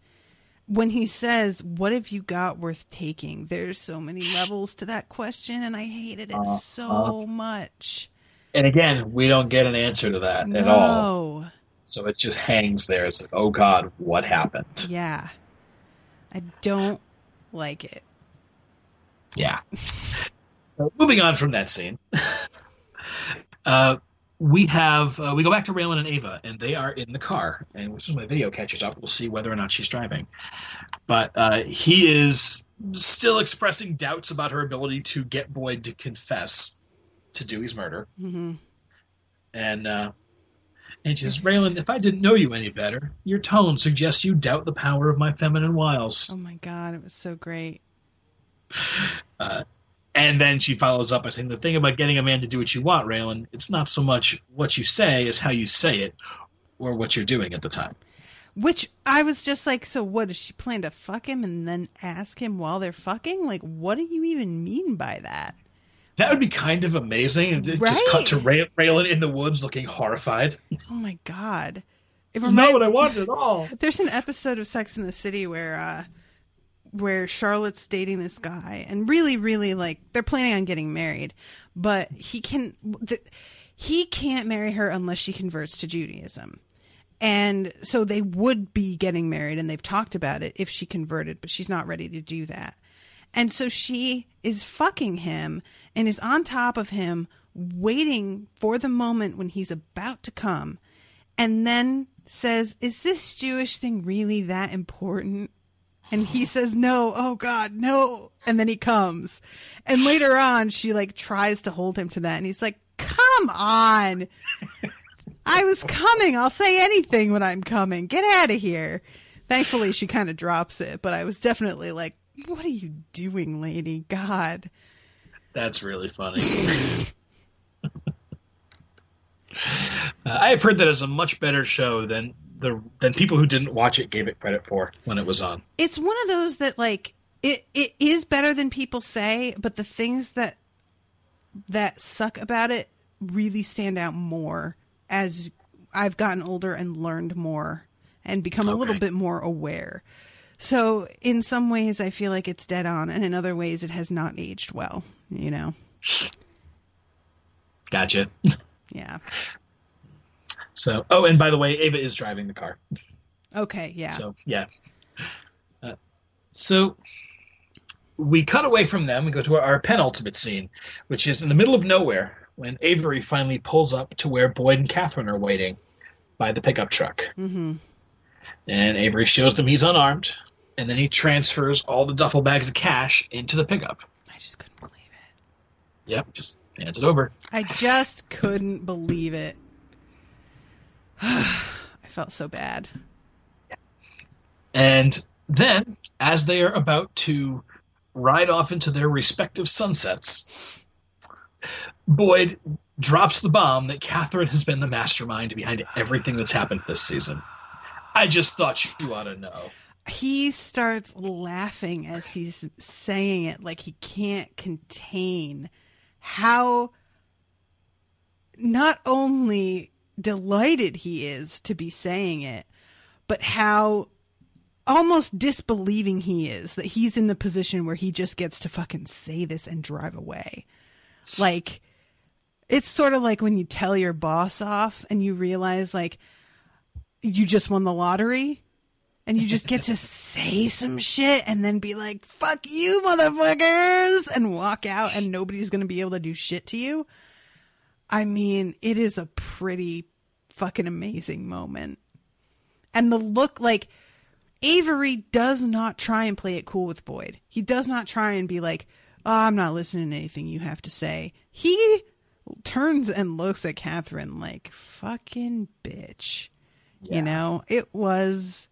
when he says, what have you got worth taking? There's so many levels to that question, and I hated it so much. And again, we don't get an answer to that at all. So it just hangs there. It's like, oh God, what happened? Yeah. I don't like it. Yeah. So moving on from that scene, we go back to Raylan and Ava, and they are in the car. And which is my video catches up. We'll see whether or not she's driving. But he is still expressing doubts about her ability to get Boyd to confess to Dewey's murder. Mm-hmm. And she says, Raylan, if I didn't know you any better, your tone suggests you doubt the power of my feminine wiles. Oh my God, it was so great. And then she follows up by saying, the thing about getting a man to do what you want, Raylan, it's not so much what you say as how you say it or what you're doing at the time. Which I was just like, so what, does she plan to fuck him and then ask him while they're fucking? Like, what do you even mean by that? That would be kind of amazing. And right? Just cut to Raylan in the woods looking horrified. Oh my God. It's not what I wanted at all. There's an episode of Sex and the City where Charlotte's dating this guy and really, really like they're planning on getting married, but he can't marry her unless she converts to Judaism. And so they would be getting married, and they've talked about it if she converted, but she's not ready to do that. And so she is fucking him and is on top of him, waiting for the moment when he's about to come, and then says, is this Jewish thing really that important? And he says, no. Oh God, no. And then he comes. And later on, she like tries to hold him to that. And he's like, come on. I was coming. I'll say anything when I'm coming. Get out of here. Thankfully, she kind of drops it. But I was definitely like, what are you doing, lady? God. That's really funny. I have heard that it's a much better show than people who didn't watch it gave it credit for when it was on. It's one of those that, like, it is better than people say, but the things that suck about it really stand out more as I've gotten older and learned more and become a little bit more aware. So in some ways I feel like it's dead on, and in other ways it has not aged well, you know? Gotcha. Yeah. So, oh, and by the way, Ava is driving the car. Okay, yeah. So, yeah. So we cut away from them. We go to our penultimate scene, which is in the middle of nowhere when Avery finally pulls up to where Boyd and Catherine are waiting by the pickup truck. Mm-hmm. And Avery shows them he's unarmed, and then he transfers all the duffel bags of cash into the pickup. I just couldn't believe it. Yep, just hands it over. I just couldn't believe it. I felt so bad. And then, as they are about to ride off into their respective sunsets, Boyd drops the bomb that Catherine has been the mastermind behind everything that's happened this season. I just thought you ought to know. He starts laughing as he's saying it, like he can't contain how not only delighted he is to be saying it, but how almost disbelieving he is that he's in the position where he just gets to fucking say this and drive away. Like, it's sort of like when you tell your boss off and you realize, like, you just won the lottery and you just get to say some shit and then be like, fuck you, motherfuckers, and walk out and nobody's going to be able to do shit to you. I mean, it is a pretty fucking amazing moment. And the look, like, Avery does not try and play it cool with Boyd. He does not try and be like, oh, I'm not listening to anything you have to say. He turns and looks at Catherine like, fucking bitch. Yeah. You know, it was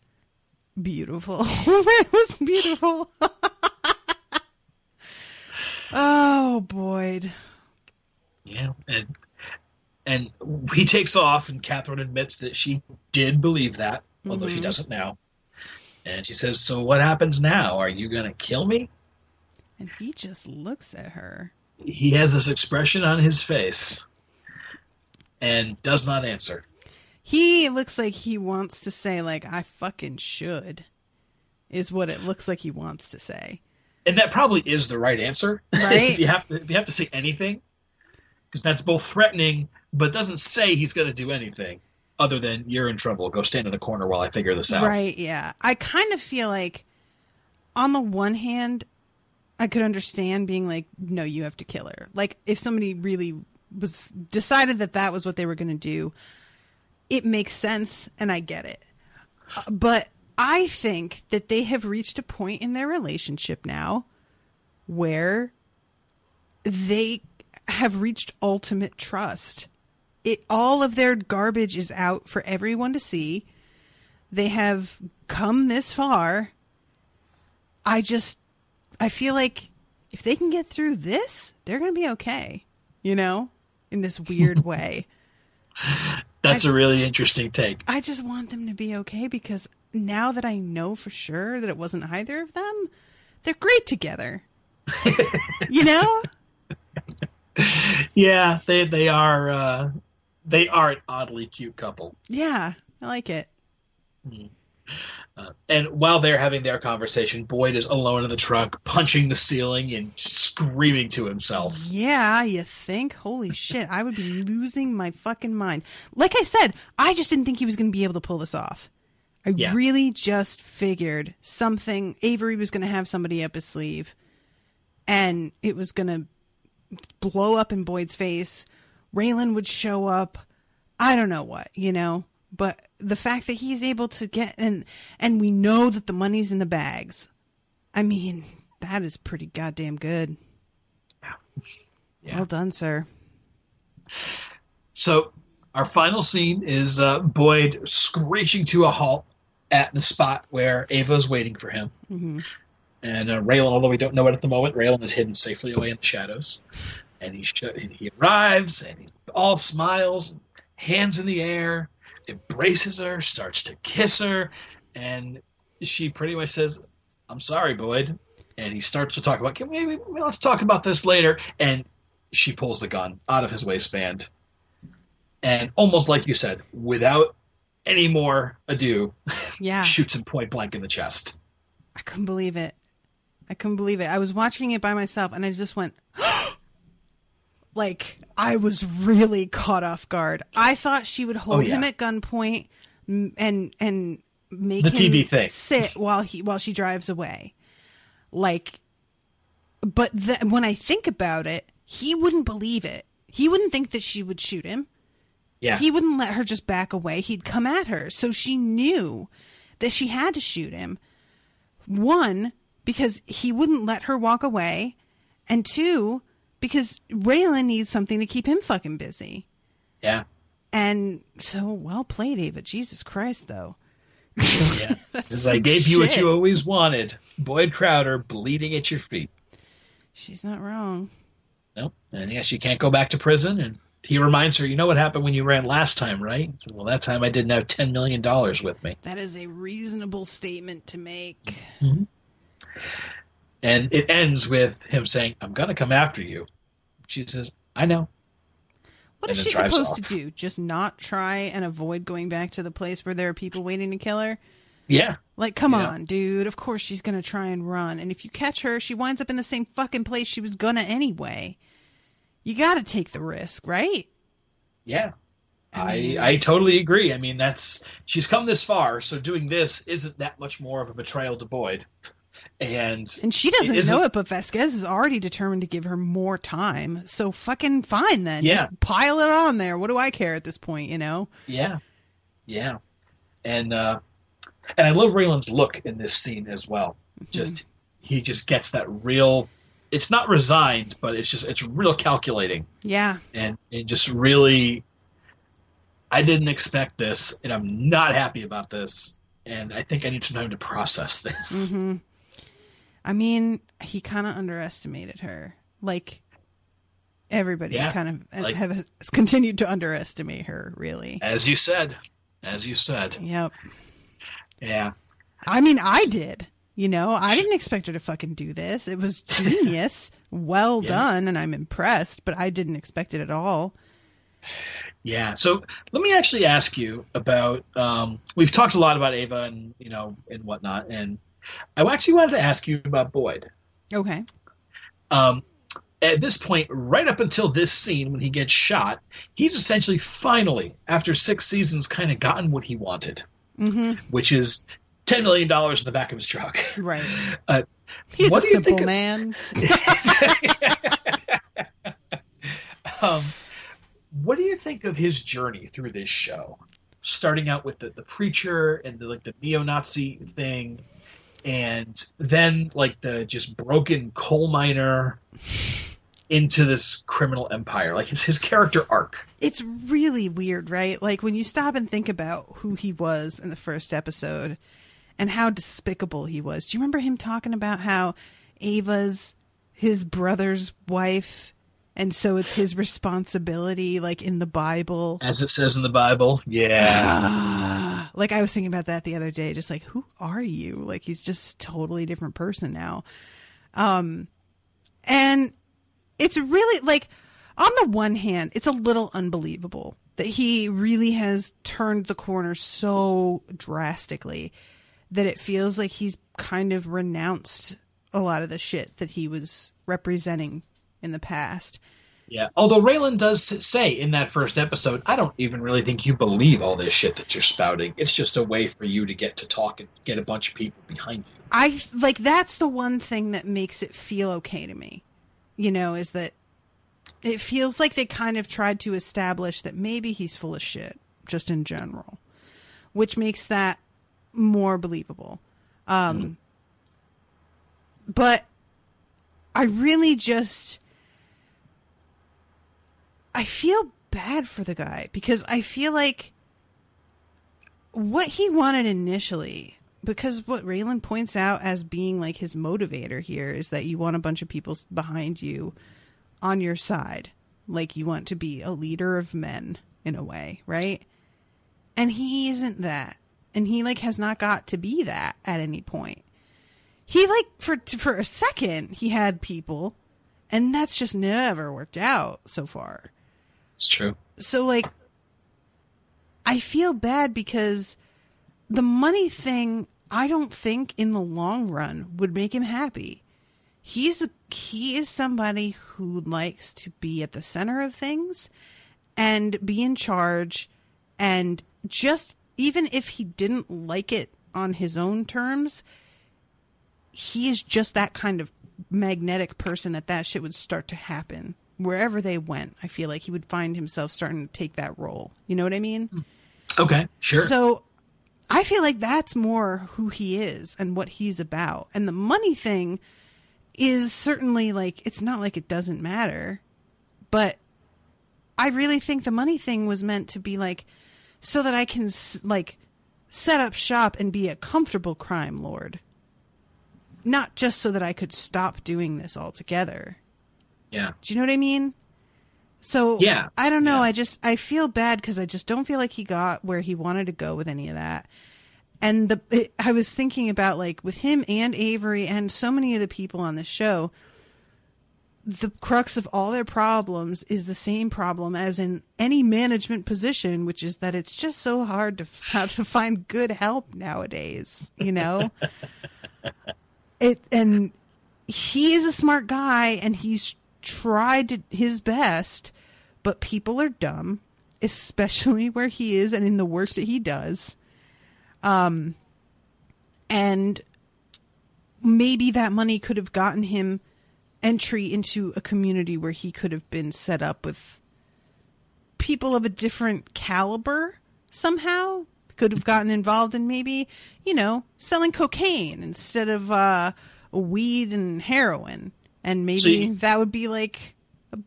beautiful. It was beautiful. Oh, Boyd. Yeah, and he takes off, and Catherine admits that she did believe that, although she doesn't now. And she says, so what happens now? Are you going to kill me? And he just looks at her. He has this expression on his face and does not answer. He looks like he wants to say, like, I fucking should, is what it looks like he wants to say. And that probably is the right answer. Right? if you have to say anything, because that's both threatening, but doesn't say he's going to do anything other than you're in trouble. Go stand in the corner while I figure this out. Right, yeah. I kind of feel like, on the one hand, I could understand being like, no, you have to kill her. Like, if somebody really was decided that was what they were going to do, it makes sense, and I get it. But I think that they have reached a point in their relationship now where they have reached ultimate trust. All of their garbage is out for everyone to see. They have come this far. I feel like if they can get through this, they're going to be okay, you know, in this weird way. That's a really interesting take. I just want them to be okay because now that I know for sure that it wasn't either of them, they're great together. You know? Yeah, they are an oddly cute couple. Yeah, I like it. And while they're having their conversation, Boyd is alone in the truck, punching the ceiling and screaming to himself. Yeah, you think? Holy shit, I would be losing my fucking mind. Like I said, I just didn't think he was going to be able to pull this off. I really just figured Avery was going to have somebody up his sleeve, and it was going to blow up in Boyd's face. Raylan would show up. I don't know what, you know? But the fact that he's able to get and we know that the money's in the bags. I mean, that is pretty goddamn good. Yeah. Well done, sir. So our final scene is Boyd screeching to a halt at the spot where Ava's waiting for him. Mm-hmm. And Raylan, although we don't know it at the moment, Raylan is hidden safely away in the shadows. And he arrives, and he all smiles, hands in the air, embraces her, starts to kiss her, and she pretty much says, "I'm sorry, Boyd." And he starts to talk about, let's talk about this later. And she pulls the gun out of his waistband. And almost like you said, without any more ado, shoots him point blank in the chest. I couldn't believe it. I was watching it by myself, and I just went... Like, I was really caught off guard. I thought she would hold him at gunpoint and make the him TV thing. Sit while she drives away. Like, but when I think about it, he wouldn't believe it. He wouldn't think that she would shoot him. Yeah. He wouldn't let her just back away. He'd come at her. So she knew that she had to shoot him. One, because he wouldn't let her walk away. And two, because Raylan needs something to keep him fucking busy. Yeah. And so, well played, Ava. Jesus Christ, though. Yeah. Because I gave you what you always wanted. Boyd Crowder bleeding at your feet. She's not wrong. Nope. And yes, she can't go back to prison. And he reminds her, you know what happened when you ran last time, right? So, well, that time I didn't have $10 million with me. That is a reasonable statement to make. Mm-hmm. And it ends with him saying, "I'm going to come after you." She says, "I know." What is she supposed to do? Just not try and avoid going back to the place where there are people waiting to kill her? Yeah. Like, come on, dude. Of course she's going to try and run. And if you catch her, she winds up in the same fucking place she was going to anyway. You got to take the risk, right? Yeah. I totally agree. I mean, she's come this far, so doing this isn't that much more of a betrayal to Boyd. And she doesn't know it, but Vasquez is already determined to give her more time. So fucking fine then. Yeah. Just pile it on there. What do I care at this point, you know? Yeah. Yeah. And I love Raylan's look in this scene as well. Mm-hmm. He just gets that real, it's not resigned, but it's real calculating. Yeah. And it just really, I didn't expect this, and I'm not happy about this. And I think I need some time to process this. Mm-hmm. I mean, he kind of underestimated her. Like, everybody kind of has continued to underestimate her, really. As you said. Yep. Yeah. I mean, I did. You know, I didn't expect her to fucking do this. It was genius. Well done, and I'm impressed, but I didn't expect it at all. Yeah. So let me actually ask you about, we've talked a lot about Ava and, and whatnot, and I actually wanted to ask you about Boyd. Okay. At this point, right up until this scene when he gets shot, he's essentially finally, after 6 seasons, kind of gotten what he wanted, which is $10 million in the back of his truck. Right. He's a simple man. What do you think of his journey through this show? Starting out with the preacher and the neo-Nazi thing, and then the just broken coal miner into this criminal empire. Like, it's his character arc. It's really weird, right? Like, when you stop and think about who he was in the first episode and how despicable he was. Do you remember him talking about how Ava's his brother's wife, and so it's his responsibility, like in the Bible? As it says in the Bible, yeah. Like, I was thinking about that the other day, just like, who are you? Like, he's just a totally different person now. And it's really, like, on the one hand, it's a little unbelievable that he really has turned the corner so drastically that it feels like he's kind of renounced a lot of the shit that he was representing in the past. Yeah. Although Raylan does say in that first episode, I don't even really think you believe all this shit that you're spouting. It's just a way for you to get to talk and get a bunch of people behind you. That's the one thing that makes it feel okay to me, is that it feels like they kind of tried to establish that maybe he's full of shit, just in general, which makes that more believable. But I really I feel bad for the guy, because I feel like what he wanted initially because what Raylan points out as being like his motivator here is that you want a bunch of people behind you on your side. Like you want to be a leader of men in a way, right? And he isn't that. And he like has not got to be that at any point. He like for a second he had people, and that's just never worked out so far. It's true. So like I feel bad because the money thing, I don't think in the long run would make him happy. He is somebody who likes to be at the center of things and be in charge, and just even if he didn't like it on his own terms, he is just that kind of magnetic person that shit would start to happen wherever they went. I feel like he would find himself starting to take that role. You know what I mean? Okay, sure. So I feel like that's more who he is and what he's about. And the money thing is certainly like, it's not like it doesn't matter, but I really think the money thing was meant to be like, so that I can like set up shop and be a comfortable crime lord. Not just so that I could stop doing this altogether. Yeah. Do you know what I mean? So yeah. I don't know. Yeah. I feel bad because I just don't feel like he got where he wanted to go with any of that. And I was thinking about like with him and Avery and so many of the people on the show, the crux of all their problems is the same problem as in any management position, which is that it's just so hard to find good help nowadays, you know? And he is a smart guy and he's tried his best, but people are dumb, especially where he is and in the work that he does. And maybe that money could have gotten him entry into a community where he could have been set up with people of a different caliber somehow. Could have gotten involved in maybe, you know, selling cocaine instead of weed and heroin. And maybe that would be like a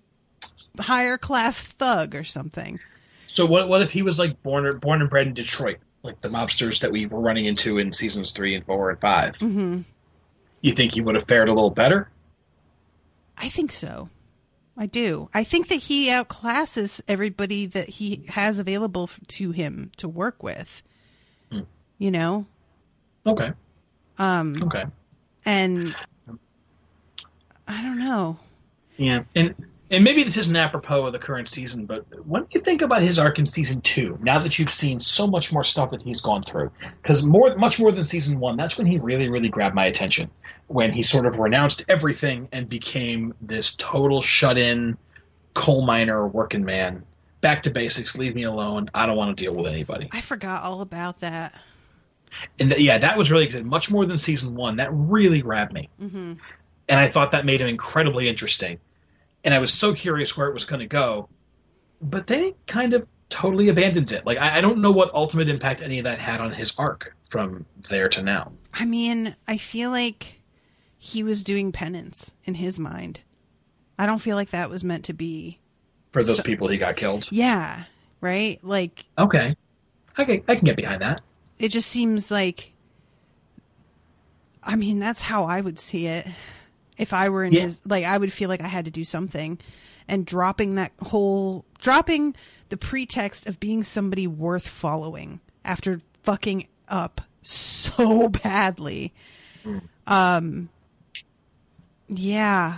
higher class thug or something. So what if he was like born and bred in Detroit, like the mobsters that we were running into in seasons 3 and 4 and 5? Mm-hmm. You think he would have fared a little better? I think so. I do. I think that he outclasses everybody that he has available to him to work with. You know? Okay. Okay. And I don't know. Yeah. And maybe this isn't apropos of the current season, but what do you think about his arc in season 2, now that you've seen so much more stuff that he's gone through? Because much more than season 1, that's when he really, really grabbed my attention. When he sort of renounced everything and became this total shut-in coal miner working man. Back to basics, leave me alone. I don't want to deal with anybody. I forgot all about that. And that was really good. Much more than season 1. That really grabbed me. Mm-hmm. And I thought that made him incredibly interesting. And I was so curious where it was going to go. But then he kind of totally abandons it. Like, I don't know what ultimate impact any of that had on his arc from there to now. I mean, I feel like he was doing penance in his mind. I don't feel like that was meant to be. For those people he got killed? Yeah, right? Like. Okay. I can get behind that. It just seems like. I mean, that's how I would see it. If I were in his, like, I would feel like I had to do something, and dropping the pretext of being somebody worth following after fucking up so badly. Yeah,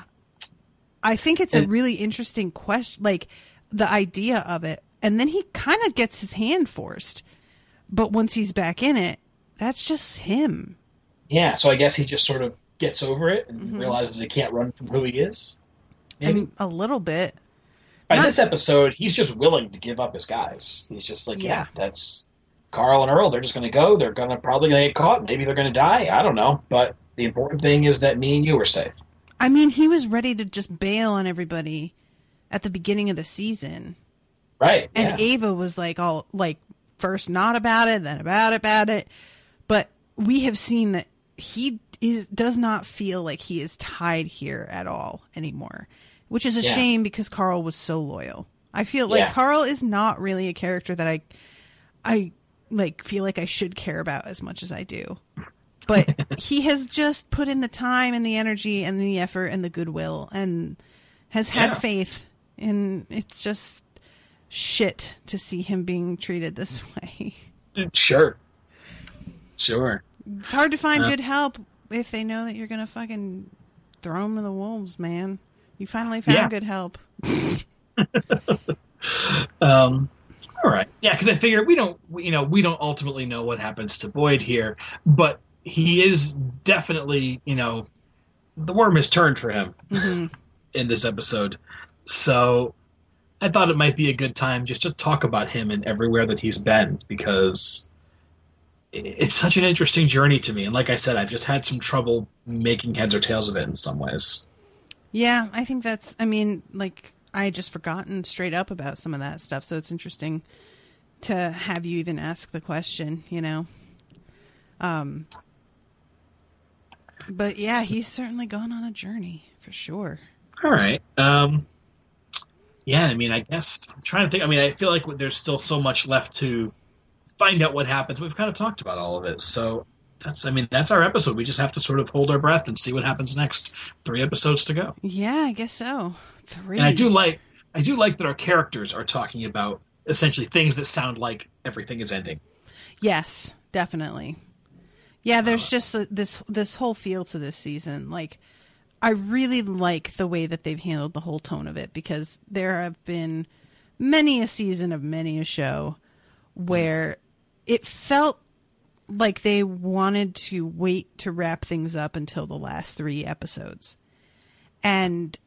I think it's a really interesting question, like the idea of it. And then he kind of gets his hand forced, but once he's back in it, that's just him. Yeah. So I guess he just sort of gets over it and realizes he can't run from who he is. Maybe. I mean, a little bit. By this episode, he's just willing to give up his guys. He's just like, yeah, that's Carl and Earl. They're just going to go. They're probably going to get caught. Maybe they're going to die. I don't know. But the important thing is that me and you are safe. I mean, he was ready to just bail on everybody at the beginning of the season. Right. And Ava was like, all like, first not about it, then about it. But we have seen that he does not feel like he is tied here at all anymore, which is a shame because Carl was so loyal. I feel like Carl is not really a character that I like feel like I should care about as much as I do. But he has just put in the time and the energy and the effort and the goodwill and has had faith. And it's just shit to see him being treated this way. Sure. It's hard to find good help if they know that you're going to fucking throw them to the wolves, man. You finally found good help. All right. Yeah, because I figure we don't ultimately know what happens to Boyd here, but he is definitely, the worm has turned for him in this episode. So I thought it might be a good time just to talk about him and everywhere that he's been, because it's such an interesting journey to me. And like I said, I've just had some trouble making heads or tails of it in some ways. Yeah, I think I had just forgotten straight up about some of that stuff. So it's interesting to have you even ask the question, But yeah, he's certainly gone on a journey for sure. All right. Yeah, I guess I'm trying to think. I feel like there's still so much left to find out what happens. We've kind of talked about all of it. So that's our episode. We just have to sort of hold our breath and see what happens next. 3 episodes to go. Yeah, I guess so. 3. And I do like that our characters are talking about essentially things that sound like everything is ending. Yes, definitely. Yeah, there's just this whole feel to this season. Like, I really like the way that they've handled the whole tone of it, because there have been many a season of many a show where it felt like they wanted to wait to wrap things up until the last 3 episodes. And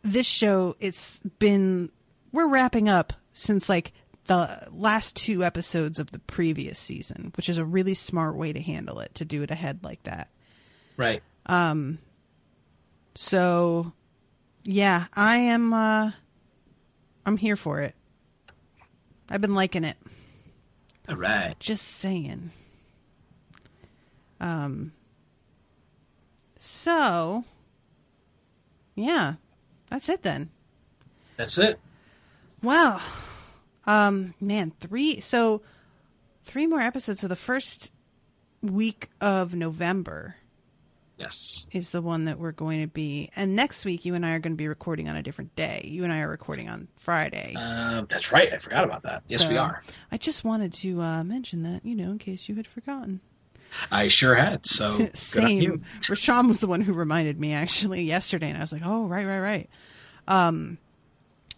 this show, we're wrapping up since like the last 2 episodes of the previous season, which is a really smart way to handle it, to do it ahead like that. Right. So yeah, I'm here for it. I've been liking it. All right. Just saying. So yeah, that's it then. That's it. Well, man, 3 more episodes. So the first week of November, yes, is the one that we're going to be. And next week, you and I are going to be recording on a different day. You and I are recording on Friday. That's right. I forgot about that. Yes, we are. I just wanted to mention that, in case you had forgotten. I sure had. So same. Rashawn was the one who reminded me actually yesterday, and I was like, "Oh, right."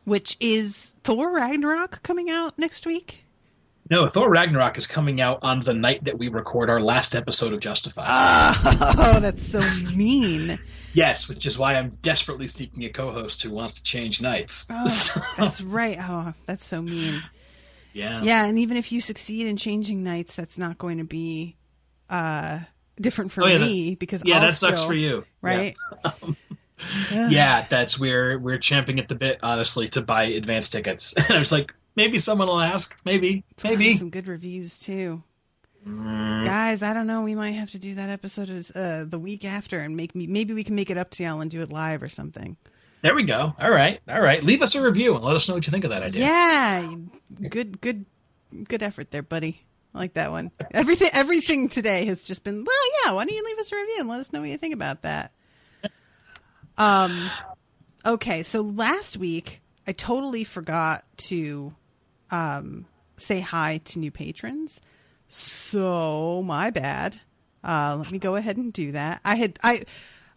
Which is Thor Ragnarok coming out next week? No, Thor Ragnarok is coming out on the night that we record our last episode of Justified. Oh, that's so mean. Yes, which is why I'm desperately seeking a co-host who wants to change nights. Oh, that's right. Oh, that's so mean. Yeah. Yeah, and even if you succeed in changing nights, that's not going to be different for me, because that sucks for you, right? Yeah, we're champing at the bit, honestly, to buy advance tickets. And I was like, maybe someone will ask. Maybe. Some good reviews too. Guys, I don't know. We might have to do that episode the week after, and maybe we can make it up to y'all and do it live or something. There we go. All right. Leave us a review and let us know what you think of that idea. Yeah, good effort there, buddy. I like that one. Everything today has just been, well, yeah, why don't you leave us a review and let us know what you think about that. Okay, so last week I totally forgot to say hi to new patrons. So my bad. Let me go ahead and do that. I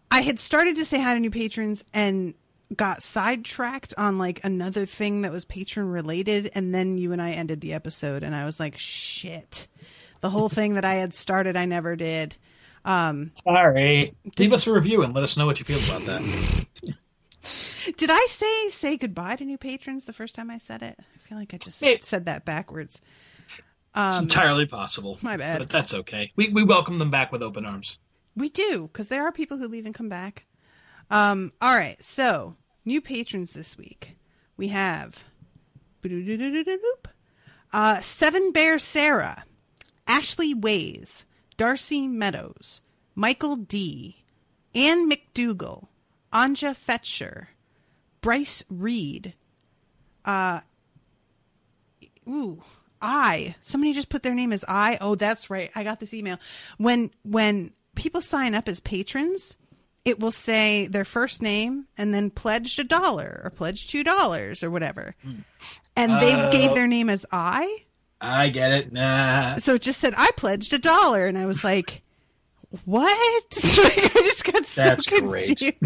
had started to say hi to new patrons and got sidetracked on like another thing that was patron related, and then you and I ended the episode, and I was like, shit. The whole thing that I had started, I never did. Sorry. Leave us a review and let us know what you feel about that. Did I say goodbye to new patrons the first time I said it? I feel like I just said that backwards. It's entirely possible. My bad. But that's okay. We welcome them back with open arms. We do, because there are people who leave and come back. All right, so new patrons this week. We have Seven Bear Sarah, Ashley Ways, Darcy Meadows, Michael D., Ann McDougall, Anja Fetcher, Bryce Reed, Somebody just put their name as I. Oh, that's right. I got this email. When people sign up as patrons, it will say their first name and then pledged $1 or pledged $2 or whatever. And they gave their name as I. I get it. Nah. So it just said, I pledged $1. And I was like, what? I just got so confused. Great.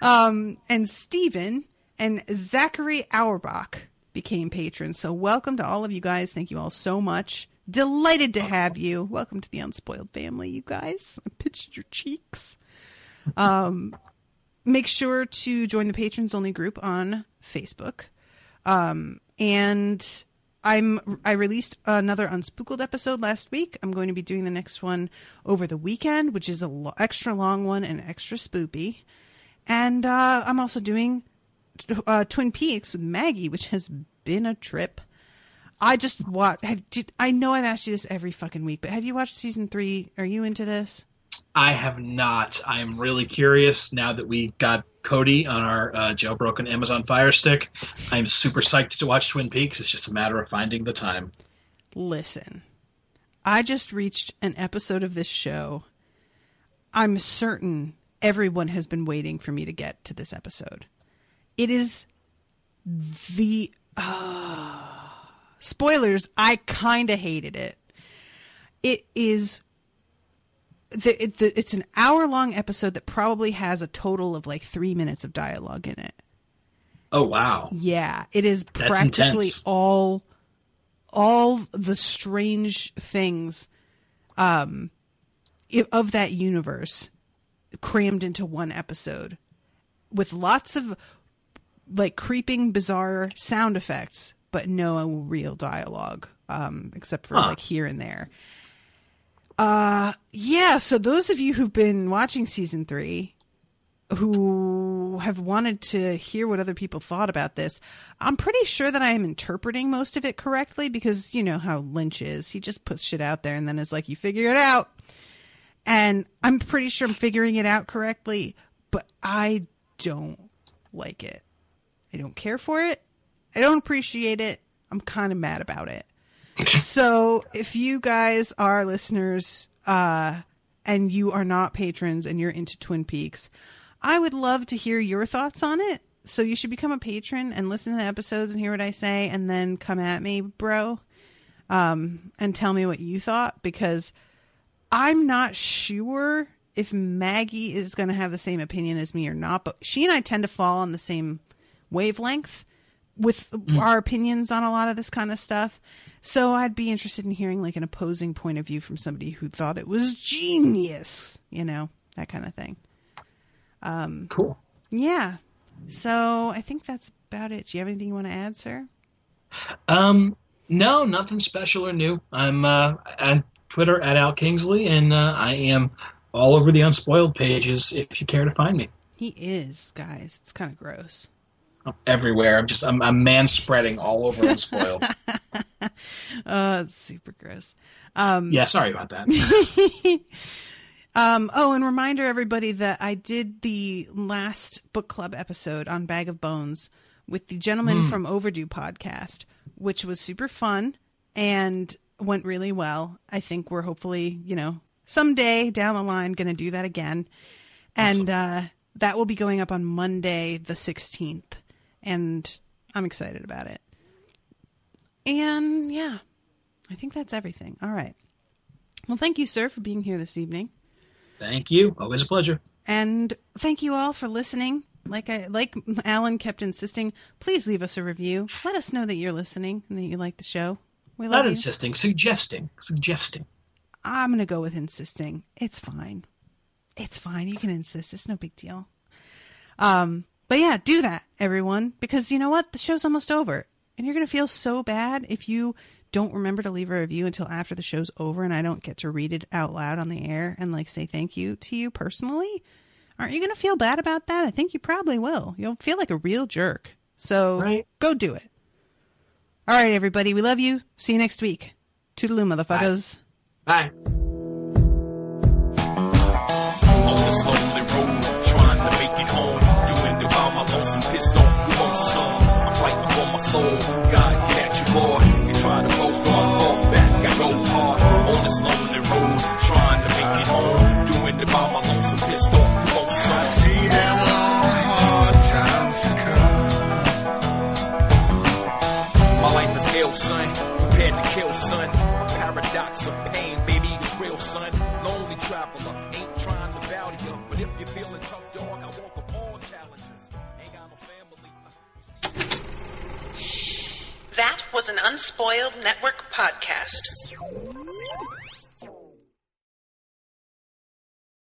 And Steven and Zachary Auerbach became patrons. So welcome to all of you guys. Thank you all so much. Delighted to have you. Welcome to the Unspoiled family, you guys. I pinched your cheeks. Make sure to join the patrons only group on Facebook. And I released another Unspooled episode last week. I'm going to be doing the next one over the weekend, which is an extra long one and extra spoopy. And I'm also doing Twin Peaks with Maggie, which has been a trip. I just watched. I know I've asked you this every fucking week, but have you watched season 3? Are you into this? I have not. I'm really curious now that we got Cody on our jailbroken Amazon Fire Stick. I'm super psyched to watch Twin Peaks. It's just a matter of finding the time. Listen, I just reached an episode of this show. I'm certain everyone has been waiting for me to get to this episode. It is the... spoilers, I kind of hated it. It is... It's an hour-long episode that probably has a total of like 3 minutes of dialogue in it. Oh, wow. Yeah, it is That's practically intense. all the strange things of that universe crammed into one episode with lots of like creeping, bizarre sound effects, but no real dialogue, except for like here and there. Yeah, so those of you who've been watching season 3 who have wanted to hear what other people thought about this, I'm pretty sure that I am interpreting most of it correctly because you know how Lynch is. He just puts shit out there and then is like, you figure it out. And I'm pretty sure I'm figuring it out correctly, but I don't like it. I don't care for it. I don't appreciate it. I'm kind of mad about it. So if you guys are listeners and you are not patrons and you're into Twin Peaks, I would love to hear your thoughts on it. So you should become a patron and listen to the episodes and hear what I say and then come at me, bro, and tell me what you thought, because I'm not sure if Maggie is going to have the same opinion as me or not, but she and I tend to fall on the same wavelength with our opinions on a lot of this kind of stuff. So I'd be interested in hearing like an opposing point of view from somebody who thought it was genius, you know, that kind of thing. Cool. Yeah. So I think that's about it. Do you have anything you want to add, sir? No, nothing special or new. I'm on Twitter at Al Kingsley, and I am all over the Unspoiled pages if you care to find me. He is, guys. It's kind of gross. I'm everywhere. I'm man-spreading all over Unspoiled. Oh, it's super gross. Yeah, sorry about that. And reminder everybody that I did the last book club episode on Bag of Bones with the gentleman from Overdue podcast, which was super fun and went really well. I think we're hopefully, you know, someday down the line going to do that again. And that will be going up on Monday the 16th. And I'm excited about it. And yeah, I think that's everything. All right. Well, thank you, sir, for being here this evening. Thank you. Always a pleasure. And thank you all for listening. Like Alan kept insisting, please leave us a review. Let us know that you're listening and that you like the show. We love you. Not insisting, suggesting. I'm going to go with insisting. It's fine. It's fine. You can insist. It's no big deal. But yeah, do that, everyone, because you know what? The show's almost over, and you're going to feel so bad if you don't remember to leave a review until after the show's over and I don't get to read it out loud on the air and like say thank you to you personally. Aren't you going to feel bad about that? I think you probably will. You'll feel like a real jerk. So Go do it. All right, everybody. We love you. See you next week. Toodaloo, motherfuckers. Bye. On this lonely road, trying to make it home, doing it by my lonesome, pissed off, you want some. I'm fighting for my soul. God, get at you, boy. You try to chill, son. Prepared to kill, son. Paradox of pain, baby, it's real, son. Lonely traveler, ain't trying to value you. But if you're feeling tough, dog, I walk up all challenges. Ain't got no family. That was an Unspoiled Network podcast.